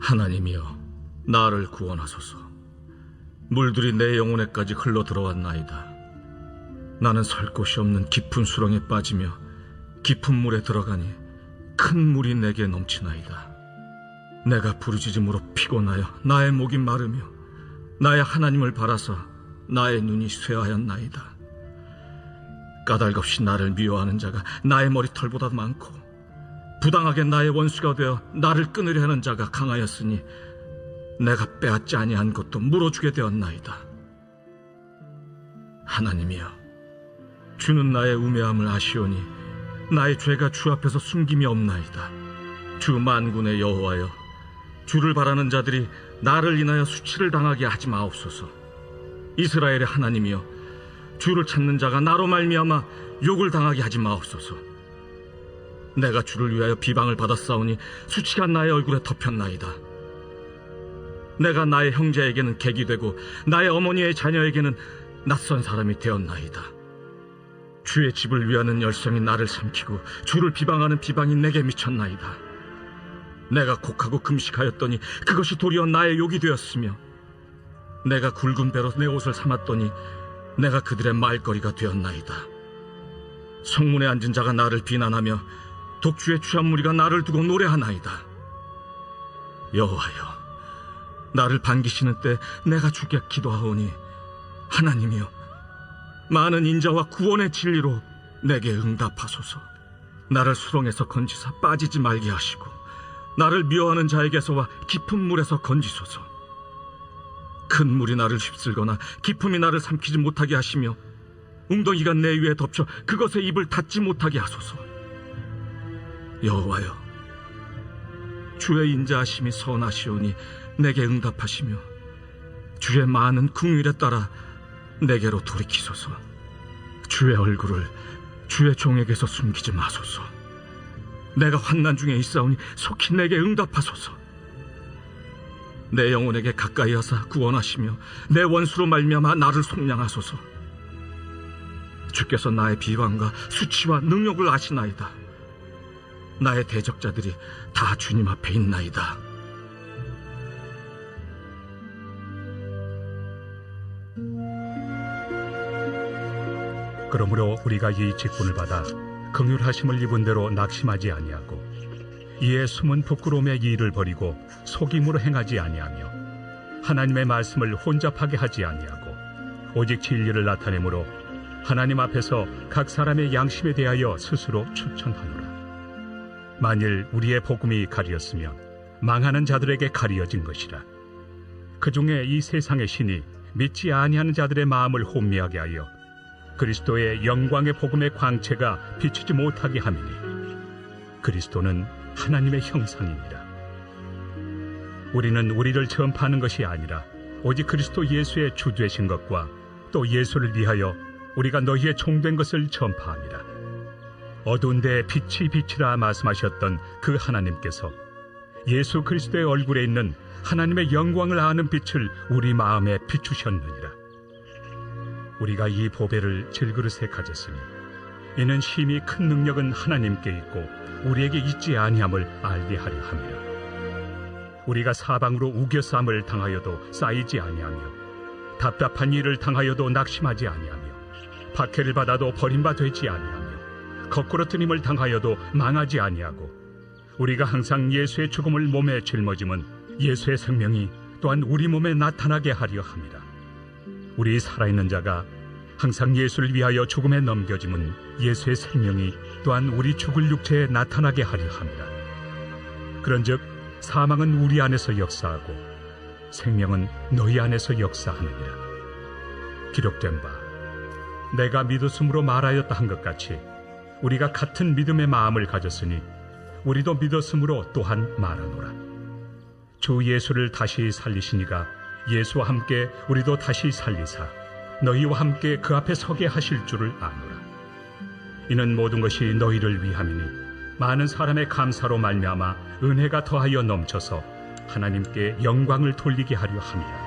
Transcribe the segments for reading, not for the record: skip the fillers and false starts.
하나님이여, 나를 구원하소서. 물들이 내 영혼에까지 흘러 들어왔나이다. 나는 설 곳이 없는 깊은 수렁에 빠지며 깊은 물에 들어가니 큰 물이 내게 넘치나이다. 내가 부르짖음으로 피곤하여 나의 목이 마르며 나의 하나님을 바라사 나의 눈이 쇠하였나이다. 까닭없이 나를 미워하는 자가 나의 머리털보다 많고 부당하게 나의 원수가 되어 나를 끊으려 하는 자가 강하였으니 내가 빼앗지 아니한 것도 물어주게 되었나이다. 하나님이여, 주는 나의 우매함을 아시오니 나의 죄가 주 앞에서 숨김이 없나이다. 주 만군의 여호와여, 주를 바라는 자들이 나를 인하여 수치를 당하게 하지 마옵소서. 이스라엘의 하나님이여, 주를 찾는 자가 나로 말미암아 욕을 당하게 하지 마옵소서. 내가 주를 위하여 비방을 받았사오니 수치가 나의 얼굴에 덮였나이다. 내가 나의 형제에게는 객이 되고 나의 어머니의 자녀에게는 낯선 사람이 되었나이다. 주의 집을 위하는 열성이 나를 삼키고 주를 비방하는 비방이 내게 미쳤나이다. 내가 곡하고 금식하였더니 그것이 도리어 나의 욕이 되었으며 내가 굵은 배로 내 옷을 삼았더니 내가 그들의 말거리가 되었나이다. 성문에 앉은 자가 나를 비난하며 독주의 취한 무리가 나를 두고 노래하나이다. 여호와여, 나를 반기시는 때 내가 주께 기도하오니 하나님이여, 많은 인자와 구원의 진리로 내게 응답하소서. 나를 수렁에서 건지사 빠지지 말게 하시고 나를 미워하는 자에게서와 깊은 물에서 건지소서. 큰 물이 나를 휩쓸거나 깊음이 나를 삼키지 못하게 하시며 웅덩이가 내 위에 덮쳐 그것에 입을 닫지 못하게 하소서. 여호와여, 주의 인자하심이 선하시오니 내게 응답하시며 주의 많은 긍휼에 따라 내게로 돌이키소서. 주의 얼굴을 주의 종에게서 숨기지 마소서. 내가 환난 중에 있사오니 속히 내게 응답하소서. 내 영혼에게 가까이 하사 구원하시며 내 원수로 말미암아 나를 속량하소서. 주께서 나의 비방과 수치와 능욕을 아시나이다. 나의 대적자들이 다 주님 앞에 있나이다. 그러므로 우리가 이 직분을 받아 긍휼하심을 입은 대로 낙심하지 아니하고 이에 숨은 부끄러움의 일을 버리고 속임으로 행하지 아니하며 하나님의 말씀을 혼잡하게 하지 아니하고 오직 진리를 나타내므로 하나님 앞에서 각 사람의 양심에 대하여 스스로 추천하노라. 만일 우리의 복음이 가리었으면 망하는 자들에게 가리어진 것이라. 그 중에 이 세상의 신이 믿지 아니하는 자들의 마음을 혼미하게 하여 그리스도의 영광의 복음의 광채가 비추지 못하게 함이니 그리스도는 하나님의 형상이니라. 우리는 우리를 전파하는 것이 아니라 오직 그리스도 예수의 주 되신 것과 또 예수를 위하여 우리가 너희의 종된 것을 전파함이라. 어두운 데에 빛이 비치라 말씀하셨던 그 하나님께서 예수 그리스도의 얼굴에 있는 하나님의 영광을 아는 빛을 우리 마음에 비추셨느니라. 우리가 이 보배를 질그릇에 가졌으니 이는 심히 큰 능력은 하나님께 있고 우리에게 있지 아니함을 알게 하려 함이라. 우리가 사방으로 우겨싸움을 당하여도 쌓이지 아니하며 답답한 일을 당하여도 낙심하지 아니하며 박해를 받아도 버림받지 아니하며 거꾸로 뜨림을 당하여도 망하지 아니하고 우리가 항상 예수의 죽음을 몸에 짊어짐은 예수의 생명이 또한 우리 몸에 나타나게 하려 함이라. 우리 살아있는 자가 항상 예수를 위하여 죽음에 넘겨짐은 예수의 생명이 또한 우리 죽을 육체에 나타나게 하려 함이라. 그런즉 사망은 우리 안에서 역사하고 생명은 너희 안에서 역사하느니라. 기록된 바 내가 믿었으므로 말하였다 한 것 같이 우리가 같은 믿음의 마음을 가졌으니 우리도 믿었으므로 또한 말하노라. 주 예수를 다시 살리시니가 예수와 함께 우리도 다시 살리사 너희와 함께 그 앞에 서게 하실 줄을 아노라. 이는 모든 것이 너희를 위함이니 많은 사람의 감사로 말미암아 은혜가 더하여 넘쳐서 하나님께 영광을 돌리게 하려 함이라.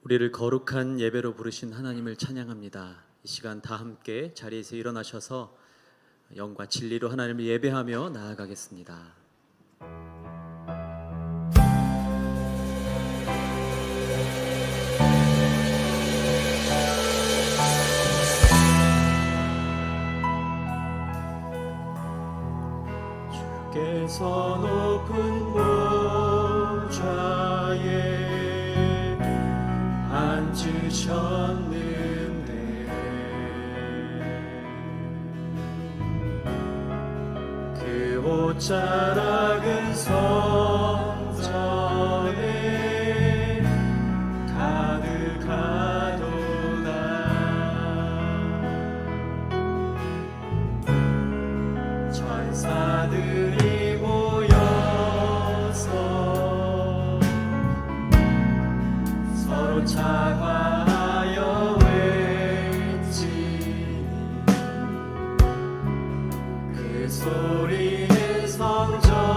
우리를 거룩한 예배로 부르신 하나님을 찬양합니다. 이 시간 다 함께 자리에서 일어나셔서 영과 진리로 하나님을 예배하며 나아가겠습니다. 주께서 높은 보좌에 앉으셨는데 그 옷자락은 성전에 가득하도다. 천사들이 모여서 서로 차과하여 외치니 그 소리는 성전에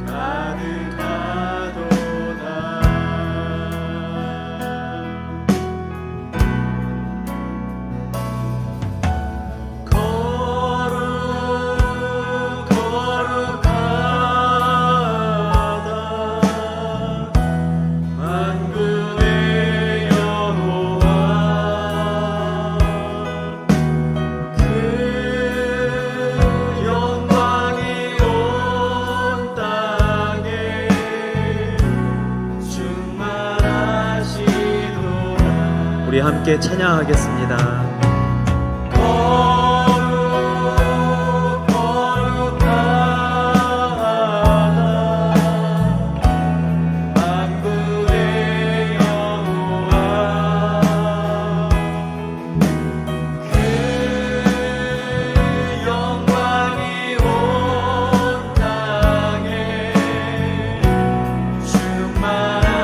가득하도다. 우리 함께 찬양하겠습니다. 거룩 거룩하다 만군의 여호와 그 영광이 온 땅에 충만하시도다.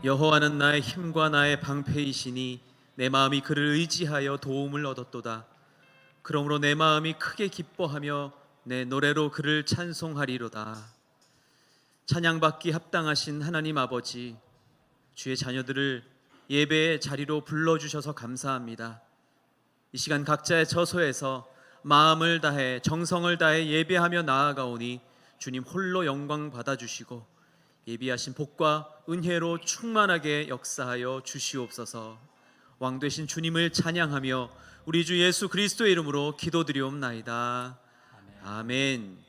여호와는 나의 힘과 나의 방패이시니 내 마음이 그를 의지하여 도움을 얻었도다. 그러므로 내 마음이 크게 기뻐하며 내 노래로 그를 찬송하리로다. 찬양받기 합당하신 하나님 아버지, 주의 자녀들을 예배의 자리로 불러주셔서 감사합니다. 이 시간 각자의 처소에서 마음을 다해 정성을 다해 예배하며 나아가오니 주님 홀로 영광 받아주시고 예비하신 복과 은혜로 충만하게 역사하여 주시옵소서. 왕 되신 주님을 찬양하며 우리 주 예수 그리스도의 이름으로 기도드리옵나이다. 아멘.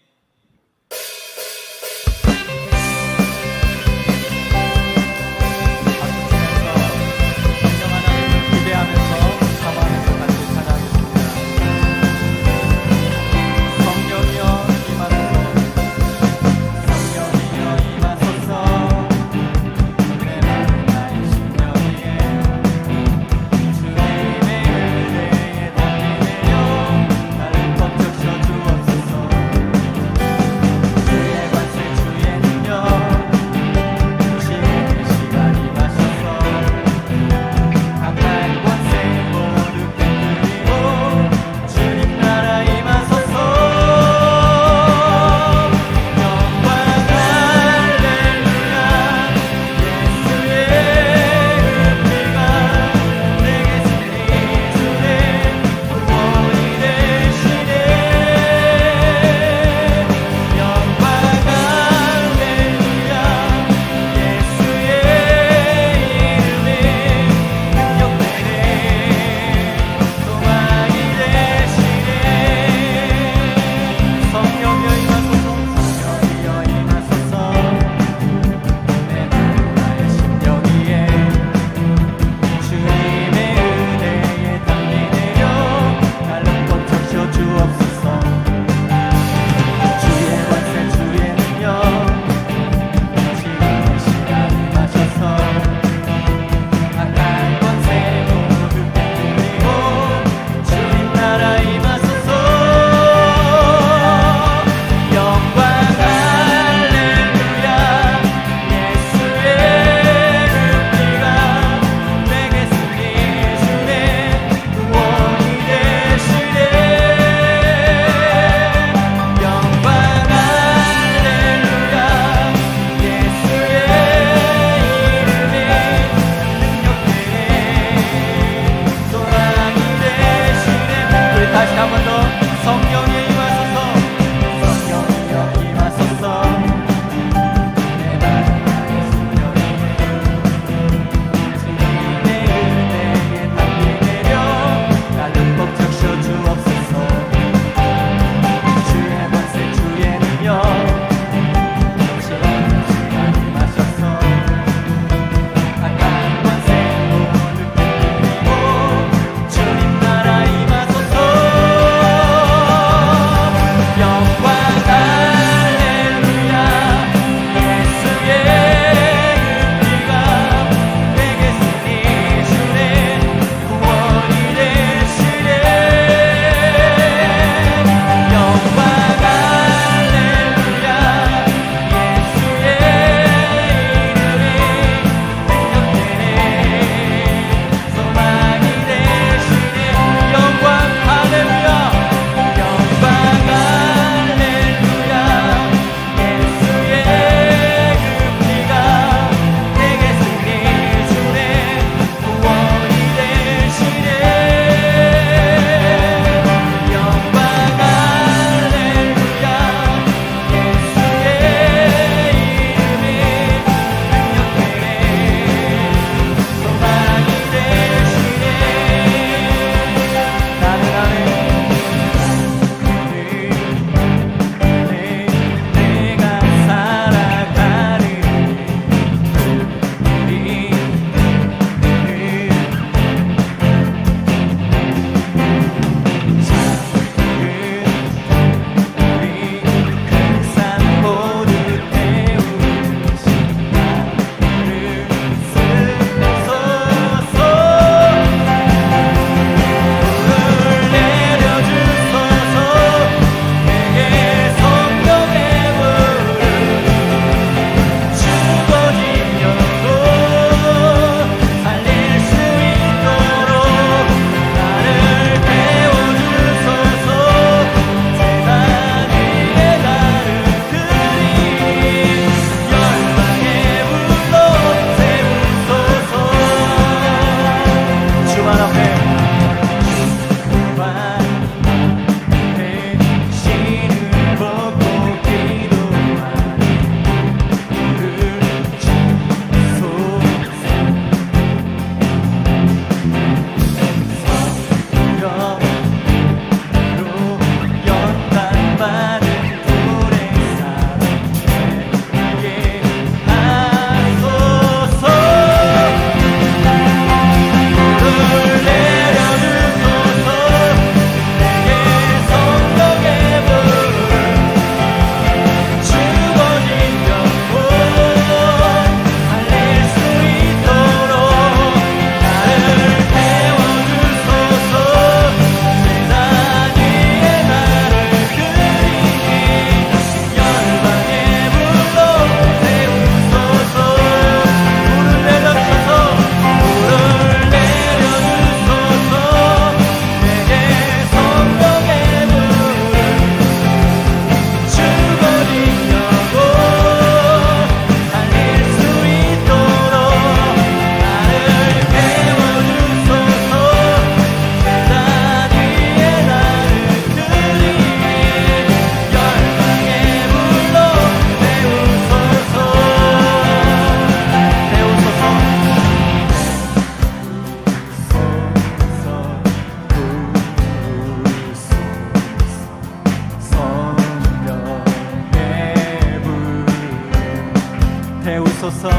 태우소서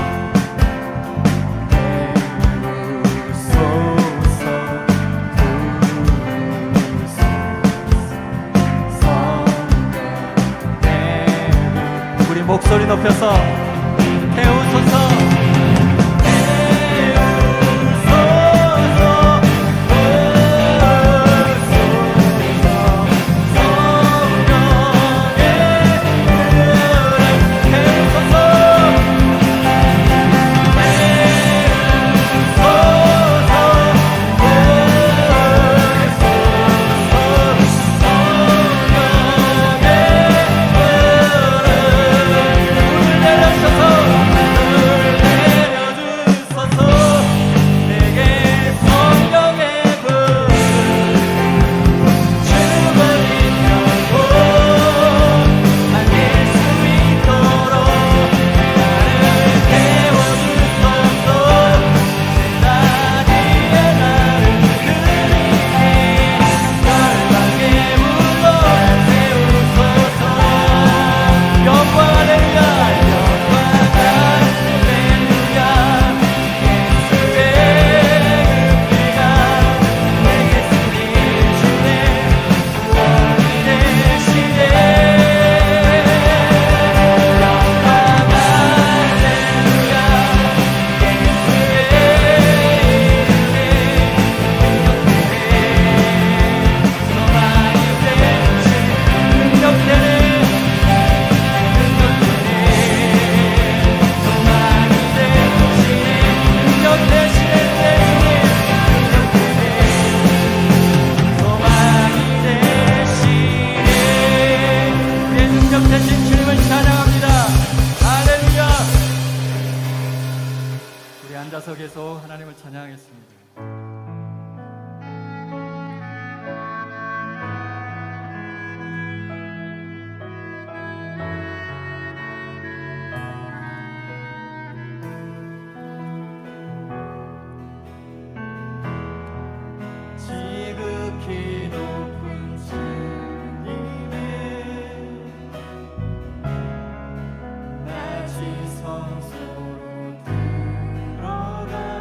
우리 목소리 높여서 태우소서 앉아서 계속 하나님을 찬양하겠습니다. 지극히 높은 주님의 낮은 성소로 들어가네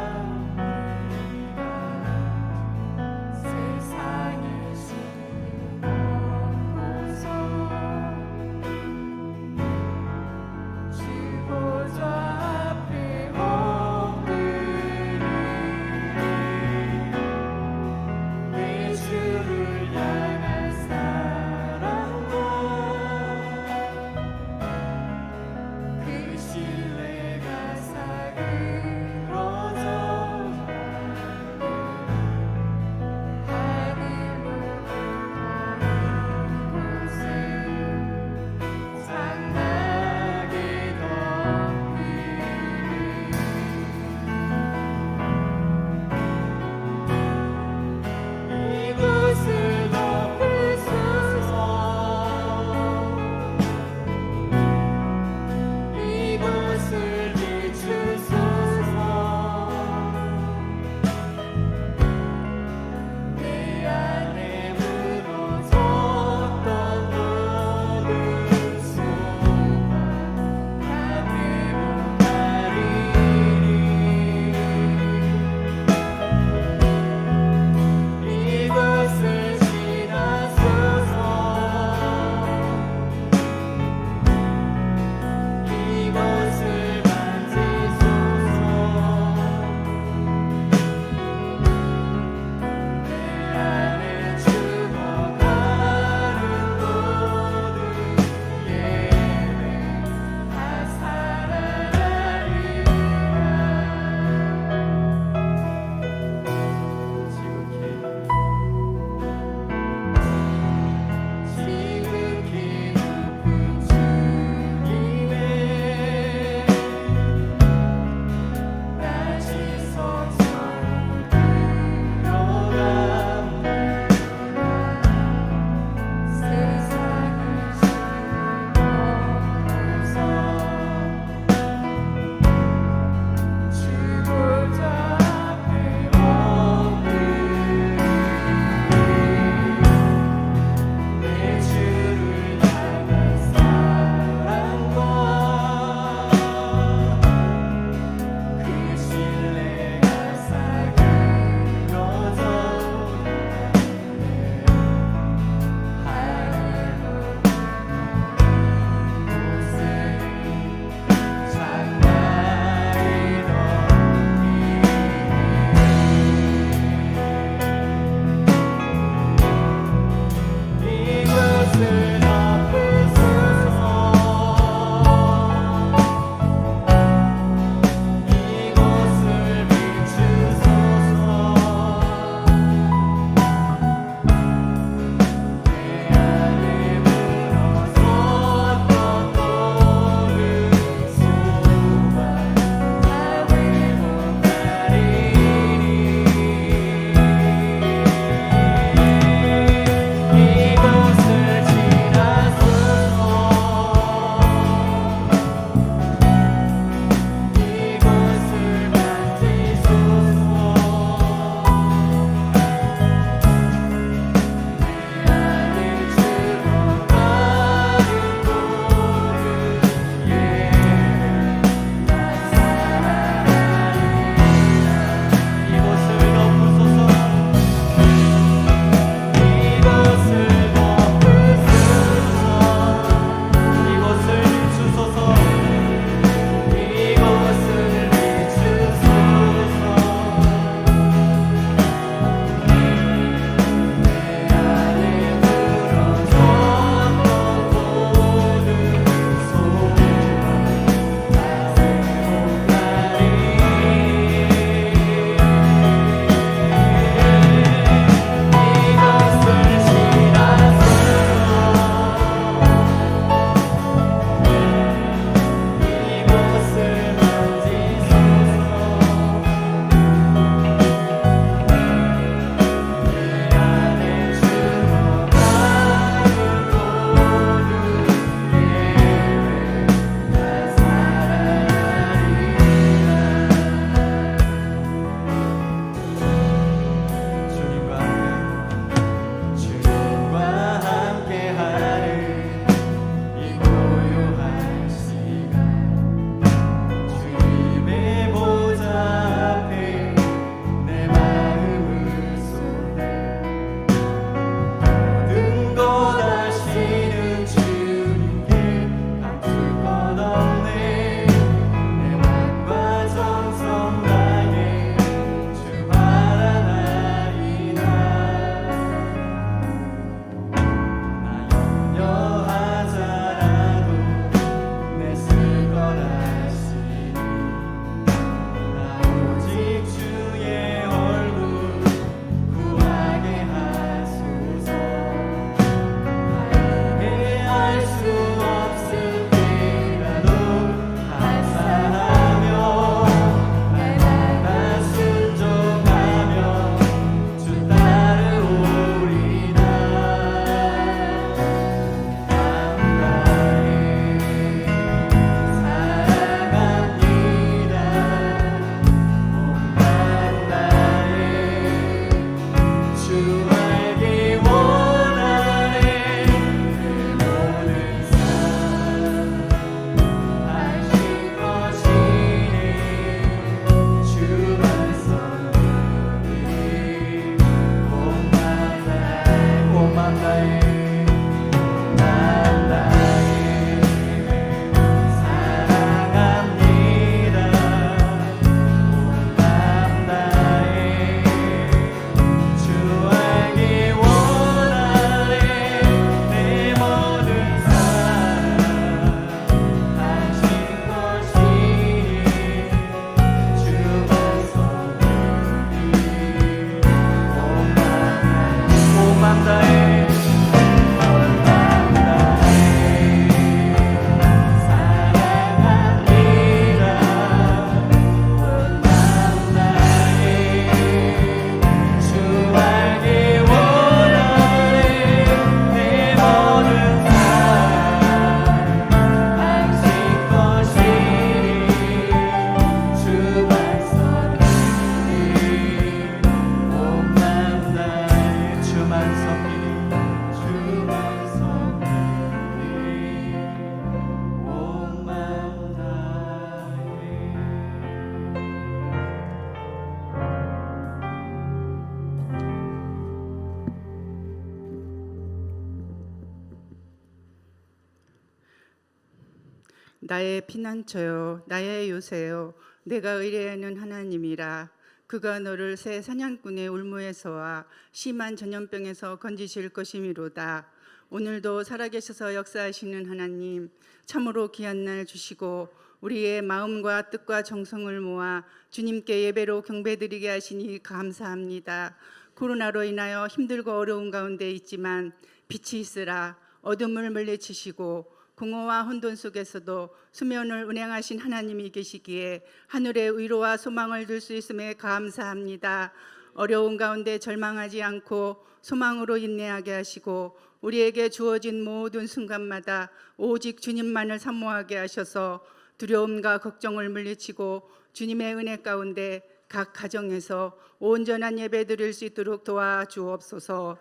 나의 피난처요 나의 요새요 내가 의뢰하는 하나님이라. 그가 너를 새 사냥꾼의 울무에서와 심한 전염병에서 건지실 것이미로다. 오늘도 살아계셔서 역사하시는 하나님, 참으로 귀한 날 주시고 우리의 마음과 뜻과 정성을 모아 주님께 예배로 경배드리게 하시니 감사합니다. 코로나로 인하여 힘들고 어려운 가운데 있지만 빛이 있으라 어둠을 물리치시고 공허와 혼돈 속에서도 수면을 운행하신 하나님이 계시기에 하늘의 위로와 소망을 들 수 있음에 감사합니다. 어려운 가운데 절망하지 않고 소망으로 인내하게 하시고 우리에게 주어진 모든 순간마다 오직 주님만을 사모하게 하셔서 두려움과 걱정을 물리치고 주님의 은혜 가운데 각 가정에서 온전한 예배 드릴 수 있도록 도와주옵소서.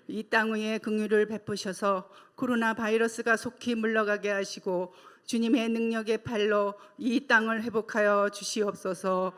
이 땅 위에 긍휼을 베푸셔서 코로나 바이러스가 속히 물러가게 하시고 주님의 능력의 팔로 이 땅을 회복하여 주시옵소서.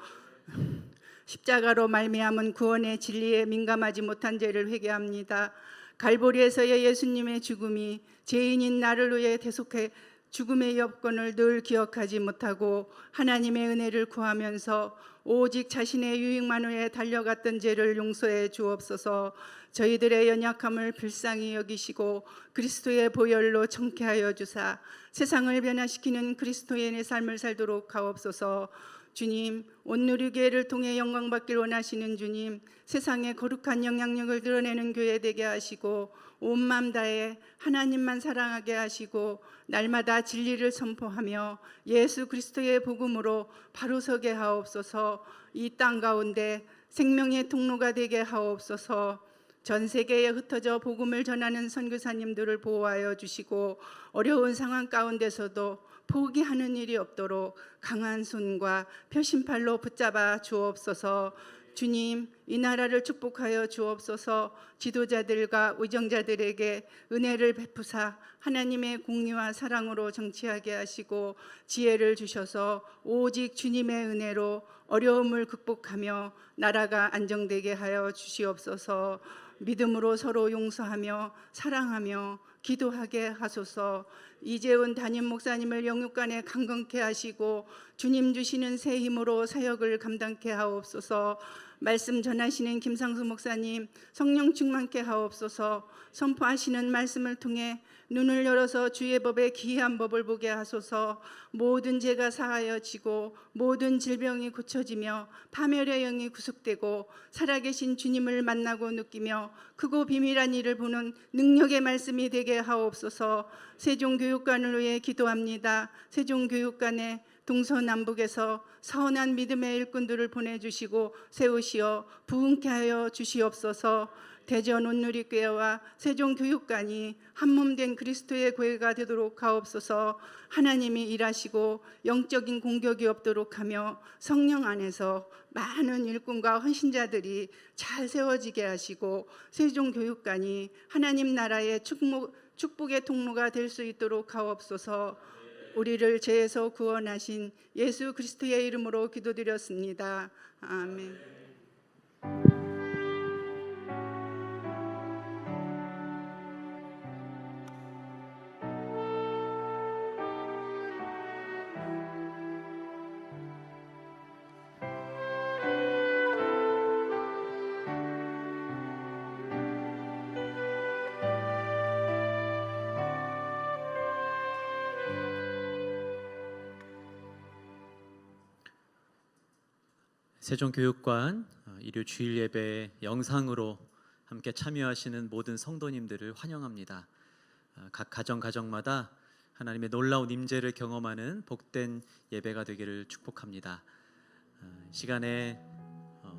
십자가로 말미암은 구원의 진리에 민감하지 못한 죄를 회개합니다. 갈보리에서의 예수님의 죽음이 죄인인 나를 위해 대속해 죽음의 여건을 늘 기억하지 못하고 하나님의 은혜를 구하면서 오직 자신의 유익만 위해 달려갔던 죄를 용서해 주옵소서. 저희들의 연약함을 불쌍히 여기시고 그리스도의 보혈로 정케하여 주사 세상을 변화시키는 그리스도인의 삶을 살도록 하옵소서. 주님, 온누리교회를 통해 영광 받길 원하시는 주님, 세상에 거룩한 영향력을 드러내는 교회 되게 하시고 온 마음 다해 하나님만 사랑하게 하시고 날마다 진리를 선포하며 예수 그리스도의 복음으로 바로 서게 하옵소서. 이 땅 가운데 생명의 통로가 되게 하옵소서. 전 세계에 흩어져 복음을 전하는 선교사님들을 보호하여 주시고 어려운 상황 가운데서도 포기하는 일이 없도록 강한 손과 표심팔로 붙잡아 주옵소서. 주님, 이 나라를 축복하여 주옵소서. 지도자들과 의정자들에게 은혜를 베푸사 하나님의 공의와 사랑으로 정치하게 하시고 지혜를 주셔서 오직 주님의 은혜로 어려움을 극복하며 나라가 안정되게 하여 주시옵소서. 믿음으로 서로 용서하며 사랑하며 기도하게 하소서. 이재훈 담임 목사님을 영육간에 강건케 하시고 주님 주시는 새 힘으로 사역을 감당케 하옵소서. 말씀 전하시는 김상수 목사님 성령 충만케 하옵소서. 선포하시는 말씀을 통해 눈을 열어서 주의 법의 기이한 법을 보게 하소서. 모든 죄가 사하여지고 모든 질병이 고쳐지며 파멸의 영이 구속되고 살아계신 주님을 만나고 느끼며 크고 비밀한 일을 보는 능력의 말씀이 되게 하옵소서. 세종교육관을 위해 기도합니다. 세종교육관에 동서남북에서 선한 믿음의 일꾼들을 보내주시고 세우시어 부흥케 하여 주시옵소서. 대전 온누리교회와 세종교육관이 한몸된 그리스도의 교회가 되도록 하옵소서. 하나님이 일하시고 영적인 공격이 없도록 하며 성령 안에서 많은 일꾼과 헌신자들이 잘 세워지게 하시고 세종교육관이 하나님 나라의 축복의 통로가 될 수 있도록 하옵소서. 우리를 죄에서 구원하신 예수 그리스도의 이름으로 기도드렸습니다. 아멘. 세종교육관 일요 주일 예배 영상으로 함께 참여하시는 모든 성도님들을 환영합니다. 각 가정마다 하나님의 놀라운 임재를 경험하는 복된 예배가 되기를 축복합니다. 시간에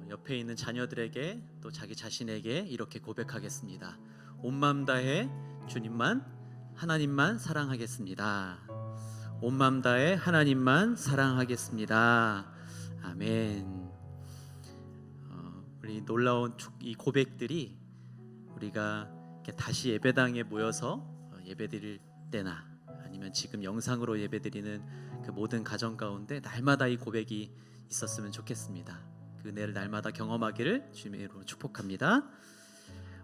옆에 있는 자녀들에게 또 자기 자신에게 이렇게 고백하겠습니다. 온 마음 다해 주님만 하나님만 사랑하겠습니다. 온 마음 다해 하나님만 사랑하겠습니다. 아멘. 우리 놀라운 이 고백들이 우리가 다시 예배당에 모여서 예배드릴 때나 아니면 지금 영상으로 예배드리는 그 모든 가정 가운데 날마다 이 고백이 있었으면 좋겠습니다. 그 은혜를 날마다 경험하기를 주님의 이름으로 축복합니다.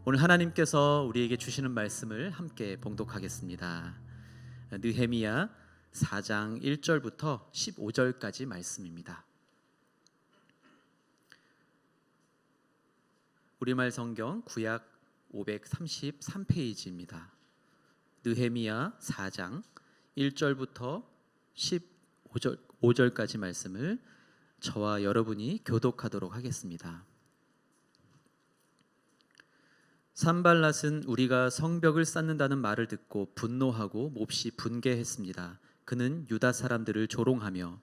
오늘 하나님께서 우리에게 주시는 말씀을 함께 봉독하겠습니다. 느헤미야 4장 1절부터 15절까지 말씀입니다. 우리말 성경 구약 533페이지입니다. 느헤미야 4장 1절부터 15절까지 말씀을 저와 여러분이 교독하도록 하겠습니다. 산발랏은 우리가 성벽을 쌓는다는 말을 듣고 분노하고 몹시 분개했습니다. 그는 유다 사람들을 조롱하며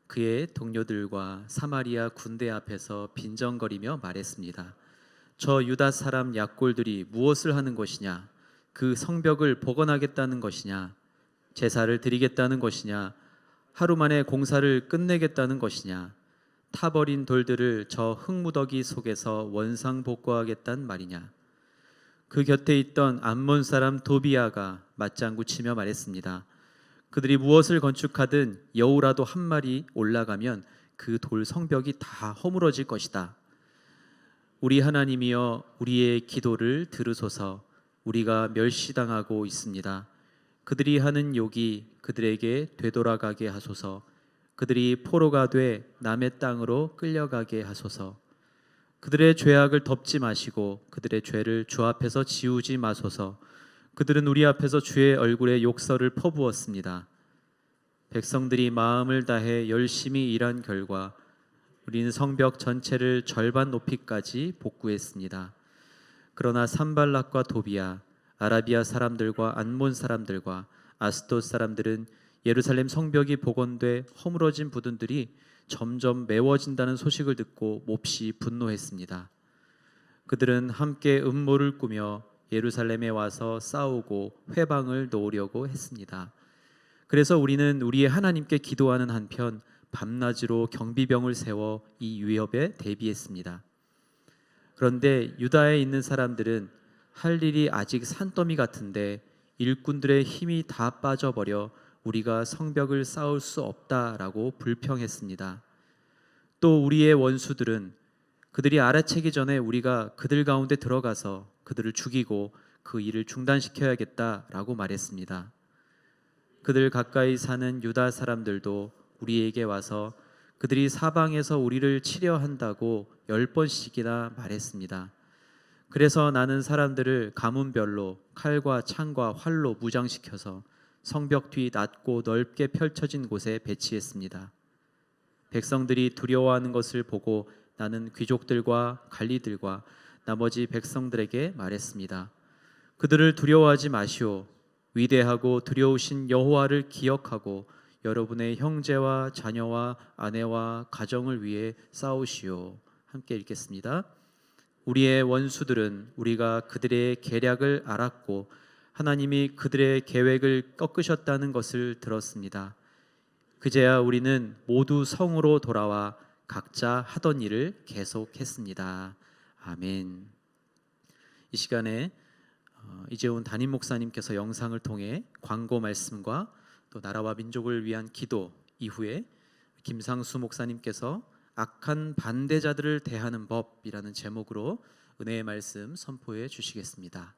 그의 동료들과 사마리아 군대 앞에서 빈정거리며 말했습니다. 저 유다 사람 약골들이 무엇을 하는 것이냐? 그 성벽을 복원하겠다는 것이냐? 제사를 드리겠다는 것이냐? 하루 만에 공사를 끝내겠다는 것이냐? 타버린 돌들을 저 흙무더기 속에서 원상복구하겠단 말이냐? 그 곁에 있던 암몬 사람 도비아가 맞장구 치며 말했습니다. 그들이 무엇을 건축하든 여우라도 한 마리 올라가면 그 돌 성벽이 다 허물어질 것이다. 우리 하나님이여 우리의 기도를 들으소서. 우리가 멸시당하고 있습니다. 그들이 하는 욕이 그들에게 되돌아가게 하소서. 그들이 포로가 돼 남의 땅으로 끌려가게 하소서. 그들의 죄악을 덮지 마시고 그들의 죄를 주 앞에서 지우지 마소서. 그들은 우리 앞에서 주의 얼굴에 욕설을 퍼부었습니다. 백성들이 마음을 다해 열심히 일한 결과 우리는 성벽 전체를 절반 높이까지 복구했습니다. 그러나 산발락과 도비야, 아라비아 사람들과 안몬 사람들과 아스돗 사람들은 예루살렘 성벽이 복원돼 허물어진 부분들이 점점 메워진다는 소식을 듣고 몹시 분노했습니다. 그들은 함께 음모를 꾸며 예루살렘에 와서 싸우고 회방을 놓으려고 했습니다. 그래서 우리는 우리의 하나님께 기도하는 한편 밤낮으로 경비병을 세워 이 위협에 대비했습니다. 그런데 유다에 있는 사람들은 할 일이 아직 산더미 같은데 일꾼들의 힘이 다 빠져버려 우리가 성벽을 쌓을 수 없다라고 불평했습니다. 또 우리의 원수들은 그들이 알아채기 전에 우리가 그들 가운데 들어가서 그들을 죽이고 그 일을 중단시켜야겠다라고 말했습니다. 그들 가까이 사는 유다 사람들도 우리에게 와서 그들이 사방에서 우리를 치려 한다고 10번씩이나 말했습니다. 그래서 나는 사람들을 가문별로 칼과 창과 활로 무장시켜서 성벽 뒤 낮고 넓게 펼쳐진 곳에 배치했습니다. 백성들이 두려워하는 것을 보고 나는 귀족들과 관리들과 나머지 백성들에게 말했습니다. 그들을 두려워하지 마시오. 위대하고 두려우신 여호와를 기억하고 여러분의 형제와 자녀와 아내와 가정을 위해 싸우시오. 함께 읽겠습니다. 우리의 원수들은 우리가 그들의 계략을 알았고 하나님이 그들의 계획을 꺾으셨다는 것을 들었습니다. 그제야 우리는 모두 성으로 돌아와 각자 하던 일을 계속했습니다. 아멘. 이 시간에 이재훈 담임 목사님께서 영상을 통해 광고 말씀과 또 나라와 민족을 위한 기도 이후에 김상수 목사님께서 악한 반대자들을 대하는 법이라는 제목으로 은혜의 말씀 선포해 주시겠습니다.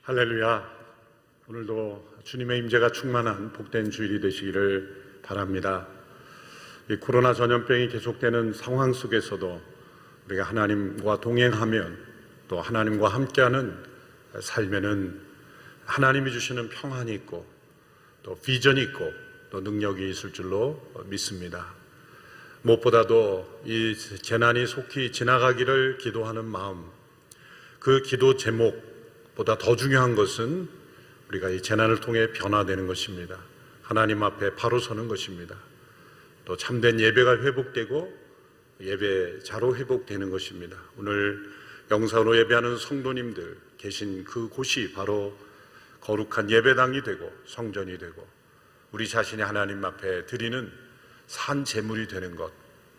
할렐루야. 오늘도 주님의 임재가 충만한 복된 주일이 되시기를 바랍니다. 이 코로나 전염병이 계속되는 상황 속에서도 우리가 하나님과 동행하면 또 하나님과 함께하는 살면은 하나님이 주시는 평안이 있고 또 비전이 있고 또 능력이 있을 줄로 믿습니다. 무엇보다도 이 재난이 속히 지나가기를 기도하는 마음, 그 기도 제목보다 더 중요한 것은 우리가 이 재난을 통해 변화되는 것입니다. 하나님 앞에 바로 서는 것입니다. 또 참된 예배가 회복되고 예배자로 회복되는 것입니다. 오늘 영상으로 예배하는 성도님들 계신 그 곳이 바로 거룩한 예배당이 되고 성전이 되고 우리 자신이 하나님 앞에 드리는 산 제물이 되는 것,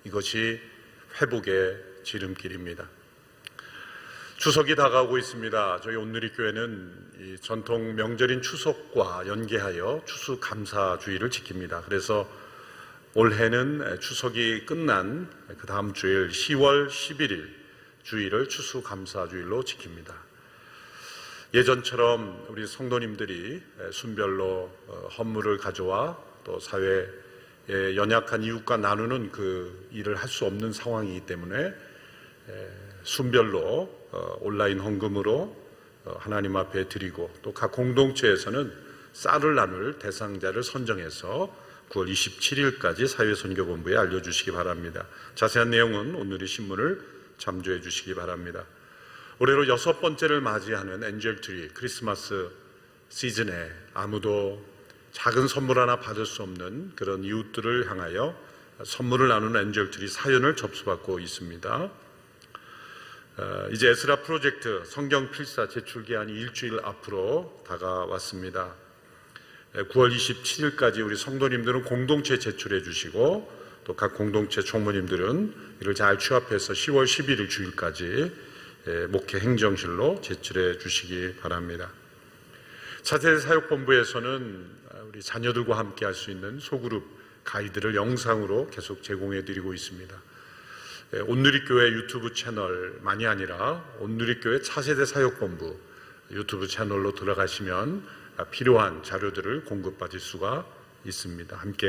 이것이 회복의 지름길입니다. 추석이 다가오고 있습니다. 저희 온누리교회는 이 전통 명절인 추석과 연계하여 추수감사주의를 지킵니다. 그래서 올해는 추석이 끝난 그 다음 주일 10월 11일 주일을 추수감사주일로 지킵니다. 예전처럼 우리 성도님들이 순별로 헌물을 가져와 또 사회에 연약한 이웃과 나누는 그 일을 할 수 없는 상황이기 때문에 순별로 온라인 헌금으로 하나님 앞에 드리고, 또 각 공동체에서는 쌀을 나눌 대상자를 선정해서 9월 27일까지 사회선교본부에 알려주시기 바랍니다. 자세한 내용은 오늘의 신문을 참조해 주시기 바랍니다. 올해로 6번째를 맞이하는 엔젤트리 크리스마스 시즌에 아무도 작은 선물 하나 받을 수 없는 그런 이웃들을 향하여 선물을 나누는 엔젤트리 사연을 접수받고 있습니다. 이제 에스라 프로젝트 성경 필사 제출 기한이 일주일 앞으로 다가왔습니다. 9월 27일까지 우리 성도님들은 공동체 제출해 주시고, 또 각 공동체 총무님들은 이를 잘 취합해서 10월 11일 주일까지 목회 행정실로 제출해 주시기 바랍니다. 차세대 사역본부에서는 우리 자녀들과 함께 할 수 있는 소그룹 가이드를 영상으로 계속 제공해 드리고 있습니다. 온누리교회 유튜브 채널만이 아니라 온누리교회 차세대 사역본부 유튜브 채널로 들어가시면 필요한 자료들을 공급받을 수가 있습니다. 함께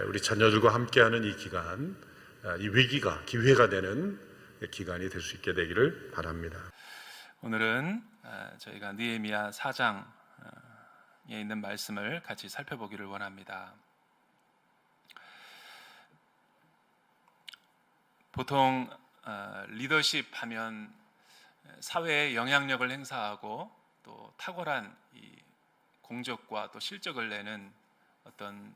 우리 자녀들과 함께하는 이 기간, 이 위기가 기회가 되는 기간이 될 수 있게 되기를 바랍니다. 오늘은 저희가 느헤미야 4장에 있는 말씀을 같이 살펴보기를 원합니다. 보통 리더십 하면 사회에 영향력을 행사하고 또 탁월한 이 공적과 또 실적을 내는 어떤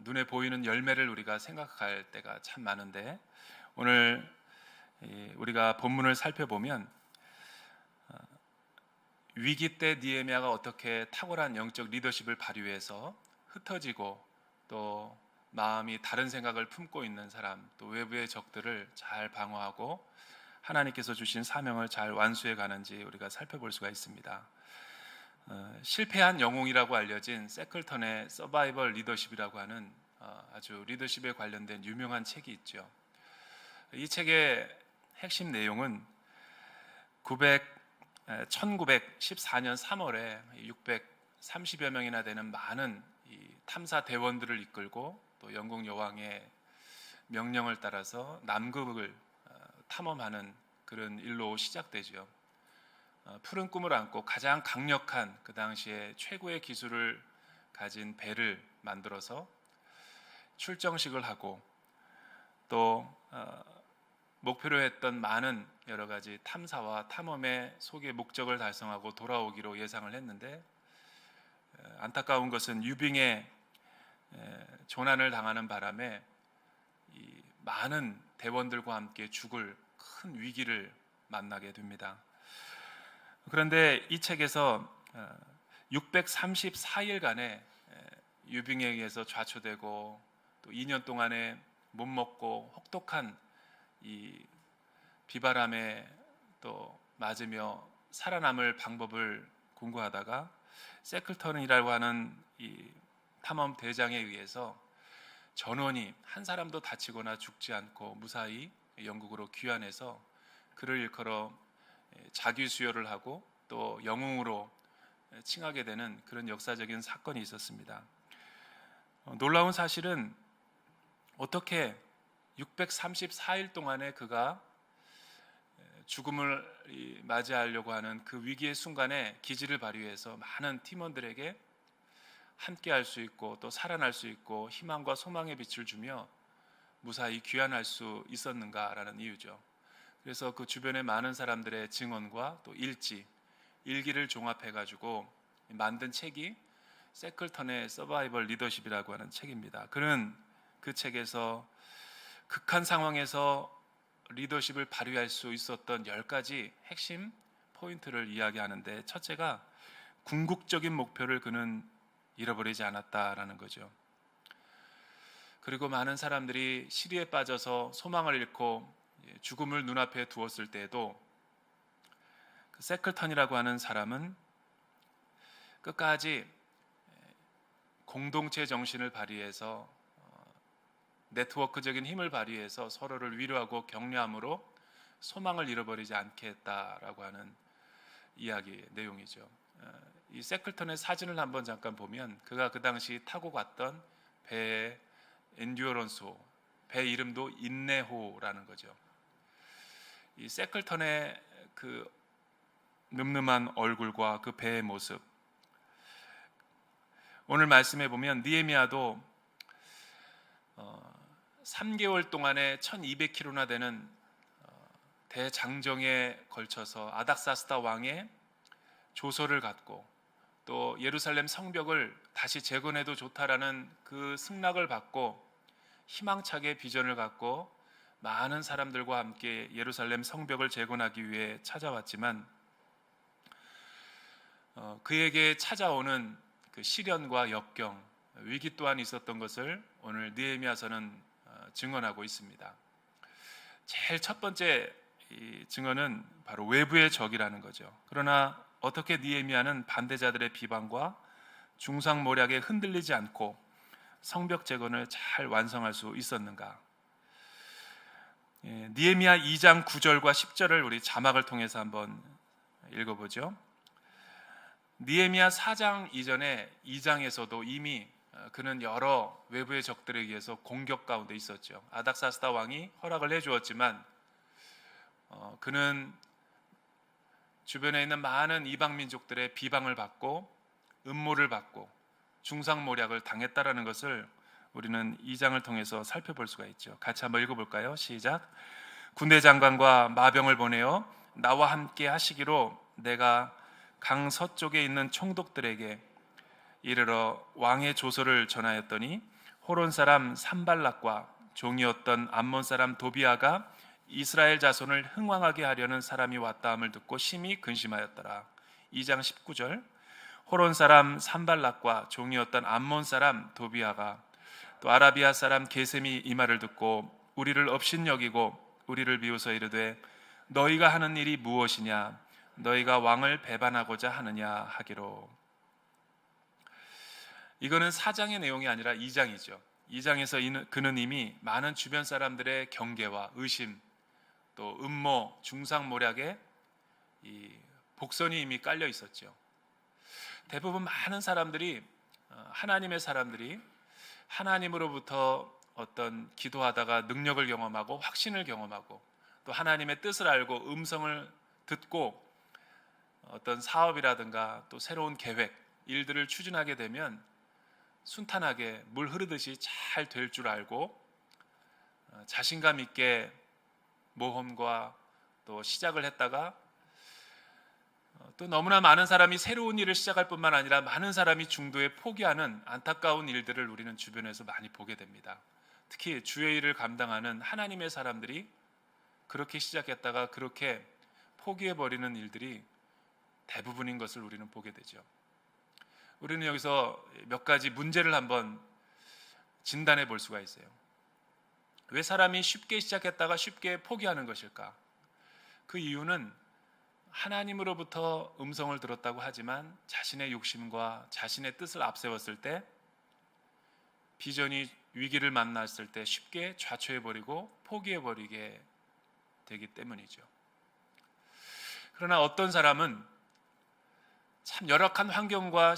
눈에 보이는 열매를 우리가 생각할 때가 참 많은데, 오늘 우리가 본문을 살펴보면 위기 때 느헤미야가 어떻게 탁월한 영적 리더십을 발휘해서 흩어지고 또 마음이 다른 생각을 품고 있는 사람, 또 외부의 적들을 잘 방어하고 하나님께서 주신 사명을 잘 완수해 가는지 우리가 살펴볼 수가 있습니다. 실패한 영웅이라고 알려진 세클턴의 서바이벌 리더십이라고 하는 아주 리더십에 관련된 유명한 책이 있죠. 이 책의 핵심 내용은 1914년 3월에 630여 명이나 되는 많은 이 탐사 대원들을 이끌고 또 영국 여왕의 명령을 따라서 남극을 탐험하는 그런 일로 시작되죠. 푸른 꿈을 안고 가장 강력한 그 당시에 최고의 기술을 가진 배를 만들어서 출정식을 하고, 또 목표로 했던 많은 여러 가지 탐사와 탐험의 속의 목적을 달성하고 돌아오기로 예상을 했는데, 안타까운 것은 유빙에 조난을 당하는 바람에 이 많은 대원들과 함께 죽을 큰 위기를 만나게 됩니다. 그런데 이 책에서 634일간의 유빙에 의해서 좌초되고 또 2년 동안에 못 먹고 혹독한 이 비바람에 또 맞으며 살아남을 방법을 공부하다가 세클턴이라고 하는 이 탐험 대장에 의해서 전원이 한 사람도 다치거나 죽지 않고 무사히 영국으로 귀환해서 그를 일컬어 자기 수여를 하고 또 영웅으로 칭하게 되는 그런 역사적인 사건이 있었습니다. 놀라운 사실은 어떻게 634일 동안에 그가 죽음을 맞이하려고 하는 그 위기의 순간에 기지를 발휘해서 많은 팀원들에게 함께할 수 있고 또 살아날 수 있고 희망과 소망의 빛을 주며 무사히 귀환할 수 있었는가라는 이유죠. 그래서 그 주변의 많은 사람들의 증언과 또 일기를 종합해가지고 만든 책이 세클턴의 서바이벌 리더십이라고 하는 책입니다. 그는 그 책에서 극한 상황에서 리더십을 발휘할 수 있었던 10가지 핵심 포인트를 이야기하는데, 첫째가 궁극적인 목표를 그는 잃어버리지 않았다라는 거죠. 그리고 많은 사람들이 시리에 빠져서 소망을 잃고 죽음을 눈앞에 두었을 때에도 그 세클턴이라고 하는 사람은 끝까지 공동체 정신을 발휘해서 네트워크적인 힘을 발휘해서 서로를 위로하고 격려함으로 소망을 잃어버리지 않게 했다라고 하는 이야기 내용이죠. 이 세클턴의 사진을 한번 잠깐 보면 그가 그 당시 타고 갔던 배의 엔듀어런스호, 배 이름도 인내호라는 거죠. 이 세클턴의 그 늠름한 얼굴과 그 배의 모습, 오늘 말씀해 보면 느헤미야도 3개월 동안에 1200km나 되는 대장정에 걸쳐서 아닥사스다 왕의 조서를 갖고 또 예루살렘 성벽을 다시 재건해도 좋다라는 그 승낙을 받고 희망차게 비전을 갖고 많은 사람들과 함께 예루살렘 성벽을 재건하기 위해 찾아왔지만 그에게 찾아오는 그 시련과 역경, 위기 또한 있었던 것을 오늘 느헤미야서는 증언하고 있습니다. 제일 첫 번째 이 증언은 바로 외부의 적이라는 거죠. 그러나 어떻게 느헤미야는 반대자들의 비방과 중상모략에 흔들리지 않고 성벽 재건을 잘 완성할 수 있었는가? 느헤미야 2장 9절과 10절을 우리 자막을 통해서 한번 읽어보죠. 느헤미야 4장 이전에 2장에서도 이미 그는 여러 외부의 적들에 의해서 공격 가운데 있었죠. 아닥사스다 왕이 허락을 해주었지만 그는 주변에 있는 많은 이방 민족들의 비방을 받고 음모를 받고 중상모략을 당했다라는 것을 우리는 2장을 통해서 살펴볼 수가 있죠. 같이 한번 읽어볼까요? 시작. 군대 장관과 마병을 보내어 나와 함께 하시기로 내가 강 서쪽에 있는 총독들에게 이르러 왕의 조서를 전하였더니 호론 사람 산발락과 종이었던 암몬 사람 도비아가 이스라엘 자손을 흥왕하게 하려는 사람이 왔다함을 듣고 심히 근심하였더라. 2장 19절. 호론 사람 산발락과 종이었던 암몬 사람 도비아가 또 아라비아 사람 게셈이 이 말을 듣고 우리를 업신여기고 우리를 비웃어 이르되 너희가 하는 일이 무엇이냐? 너희가 왕을 배반하고자 하느냐 하기로. 이거는 4장의 내용이 아니라 2장이죠. 2장에서 그는 이미 많은 주변 사람들의 경계와 의심 또 음모, 중상모략에 이 복선이 이미 깔려 있었죠. 대부분 많은 사람들이 하나님의 사람들이 하나님으로부터 어떤 기도하다가 능력을 경험하고 확신을 경험하고 또 하나님의 뜻을 알고 음성을 듣고 어떤 사업이라든가 또 새로운 계획, 일들을 추진하게 되면 순탄하게 물 흐르듯이 잘 될 줄 알고 자신감 있게 모험과 또 시작을 했다가 또 너무나 많은 사람이 새로운 일을 시작할 뿐만 아니라 많은 사람이 중도에 포기하는 안타까운 일들을 우리는 주변에서 많이 보게 됩니다. 특히 주의 일을 감당하는 하나님의 사람들이 그렇게 시작했다가 그렇게 포기해버리는 일들이 대부분인 것을 우리는 보게 되죠. 우리는 여기서 몇 가지 문제를 한번 진단해 볼 수가 있어요. 왜 사람이 쉽게 시작했다가 쉽게 포기하는 것일까? 그 이유는 하나님으로부터 음성을 들었다고 하지만 자신의 욕심과 자신의 뜻을 앞세웠을 때 비전이 위기를 만났을 때 쉽게 좌초해버리고 포기해버리게 되기 때문이죠. 그러나 어떤 사람은 참 열악한 환경과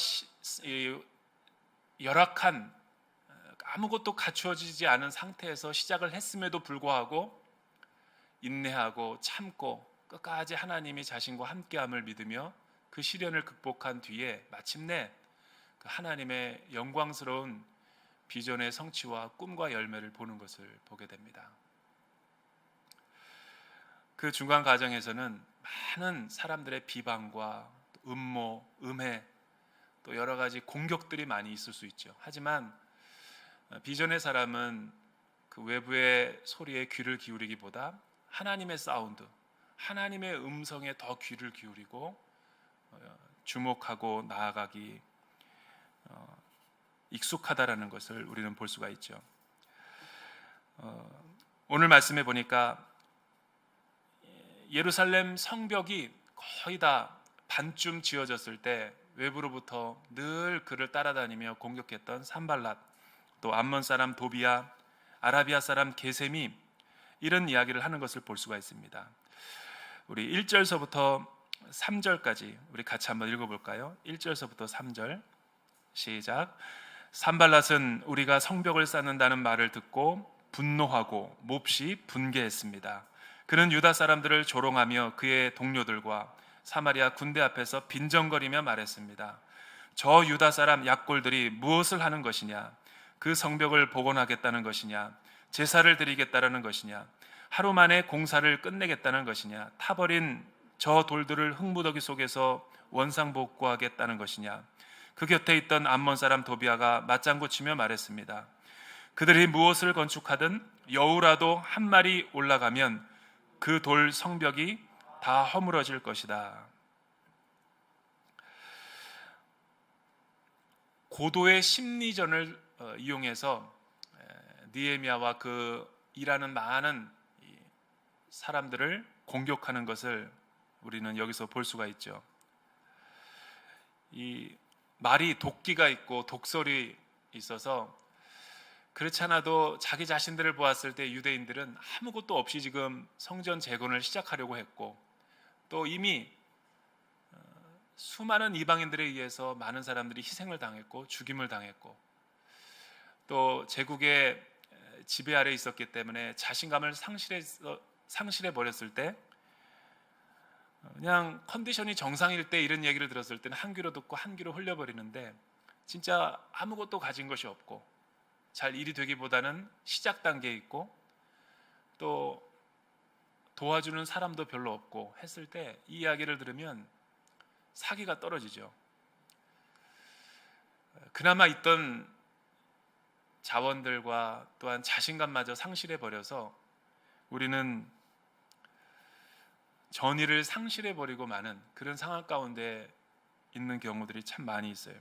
열악한 아무것도 갖추어지지 않은 상태에서 시작을 했음에도 불구하고 인내하고 참고 끝까지 하나님이 자신과 함께함을 믿으며 그 시련을 극복한 뒤에 마침내 그 하나님의 영광스러운 비전의 성취와 꿈과 열매를 보는 것을 보게 됩니다. 그 중간 과정에서는 많은 사람들의 비방과 음모, 음해 또 여러 가지 공격들이 많이 있을 수 있죠. 하지만 비전의 사람은 그 외부의 소리에 귀를 기울이기보다 하나님의 사운드, 하나님의 음성에 더 귀를 기울이고 주목하고 나아가기 익숙하다라는 것을 우리는 볼 수가 있죠. 오늘 말씀해 보니까 예루살렘 성벽이 거의 다 반쯤 지어졌을 때 외부로부터 늘 그를 따라다니며 공격했던 산발랏, 또 암몬 사람 도비아, 아라비아 사람 게셈이 이런 이야기를 하는 것을 볼 수가 있습니다. 우리 1절서부터 3절까지 우리 같이 한번 읽어볼까요? 1절서부터 3절 시작. 산발랏은 우리가 성벽을 쌓는다는 말을 듣고 분노하고 몹시 분개했습니다. 그는 유다 사람들을 조롱하며 그의 동료들과 사마리아 군대 앞에서 빈정거리며 말했습니다. 저 유다 사람 약골들이 무엇을 하는 것이냐? 그 성벽을 복원하겠다는 것이냐? 제사를 드리겠다는 것이냐? 하루 만에 공사를 끝내겠다는 것이냐? 타버린 저 돌들을 흙무더기 속에서 원상복구하겠다는 것이냐? 그 곁에 있던 암몬 사람 도비아가 맞장구 치며 말했습니다. 그들이 무엇을 건축하든 여우라도 한 마리 올라가면 그 돌 성벽이 다 허물어질 것이다. 고도의 심리전을 이용해서 느헤미야와 그 일하는 많은 사람들을 공격하는 것을 우리는 여기서 볼 수가 있죠. 이 말이 도끼가 있고 독설이 있어서 그렇지 않아도 자기 자신들을 보았을 때 유대인들은 아무것도 없이 지금 성전 재건을 시작하려고 했고, 또 이미 수많은 이방인들에 의해서 많은 사람들이 희생을 당했고 죽임을 당했고, 또 제국의 지배 아래 있었기 때문에 자신감을 상실해 버렸을 때, 그냥 컨디션이 정상일 때 이런 얘기를 들었을 때는 한 귀로 듣고 한 귀로 흘려버리는데, 진짜 아무것도 가진 것이 없고 잘 일이 되기보다는 시작 단계에 있고 또 도와주는 사람도 별로 없고 했을 때 이 이야기를 들으면 사기가 떨어지죠. 그나마 있던 자원들과 또한 자신감마저 상실해 버려서 우리는 전의를 상실해 버리고 마는 그런 상황 가운데 있는 경우들이 참 많이 있어요.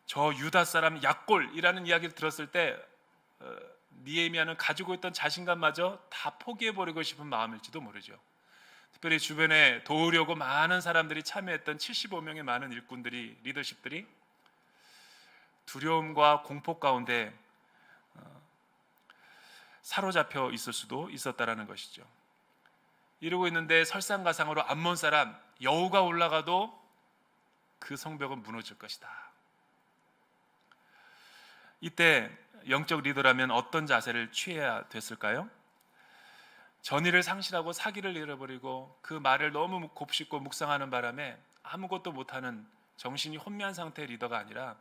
저 유다 사람 약골이라는 이야기를 들었을 때 느헤미야는 가지고 있던 자신감마저 다 포기해 버리고 싶은 마음일지도 모르죠. 특별히 주변에 도우려고 많은 사람들이 참여했던 75명의 많은 일꾼들이, 리더십들이 두려움과 공포 가운데 사로잡혀 있을 수도 있었다라는 것이죠. 이러고 있는데 설상가상으로 암몬 사람 여우가 올라가도 그 성벽은 무너질 것이다. 이때 영적 리더라면 어떤 자세를 취해야 됐을까요? 전의를 상실하고 사기를 잃어버리고 그 말을 너무 곱씹고 묵상하는 바람에 아무것도 못하는 정신이 혼미한 상태의 리더가 아니라,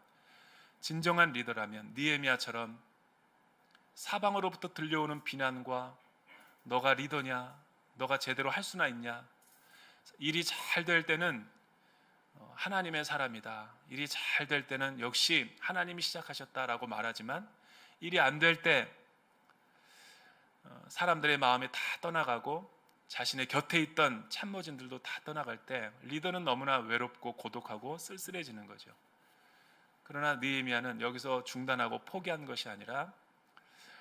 진정한 리더라면 느헤미야처럼 사방으로부터 들려오는 비난과 너가 리더냐, 너가 제대로 할 수나 있냐, 일이 잘 될 때는 하나님의 사람이다, 일이 잘 될 때는 역시 하나님이 시작하셨다라고 말하지만 일이 안 될 때 사람들의 마음이 다 떠나가고 자신의 곁에 있던 참모진들도 다 떠나갈 때 리더는 너무나 외롭고 고독하고 쓸쓸해지는 거죠. 그러나 느헤미야는 여기서 중단하고 포기한 것이 아니라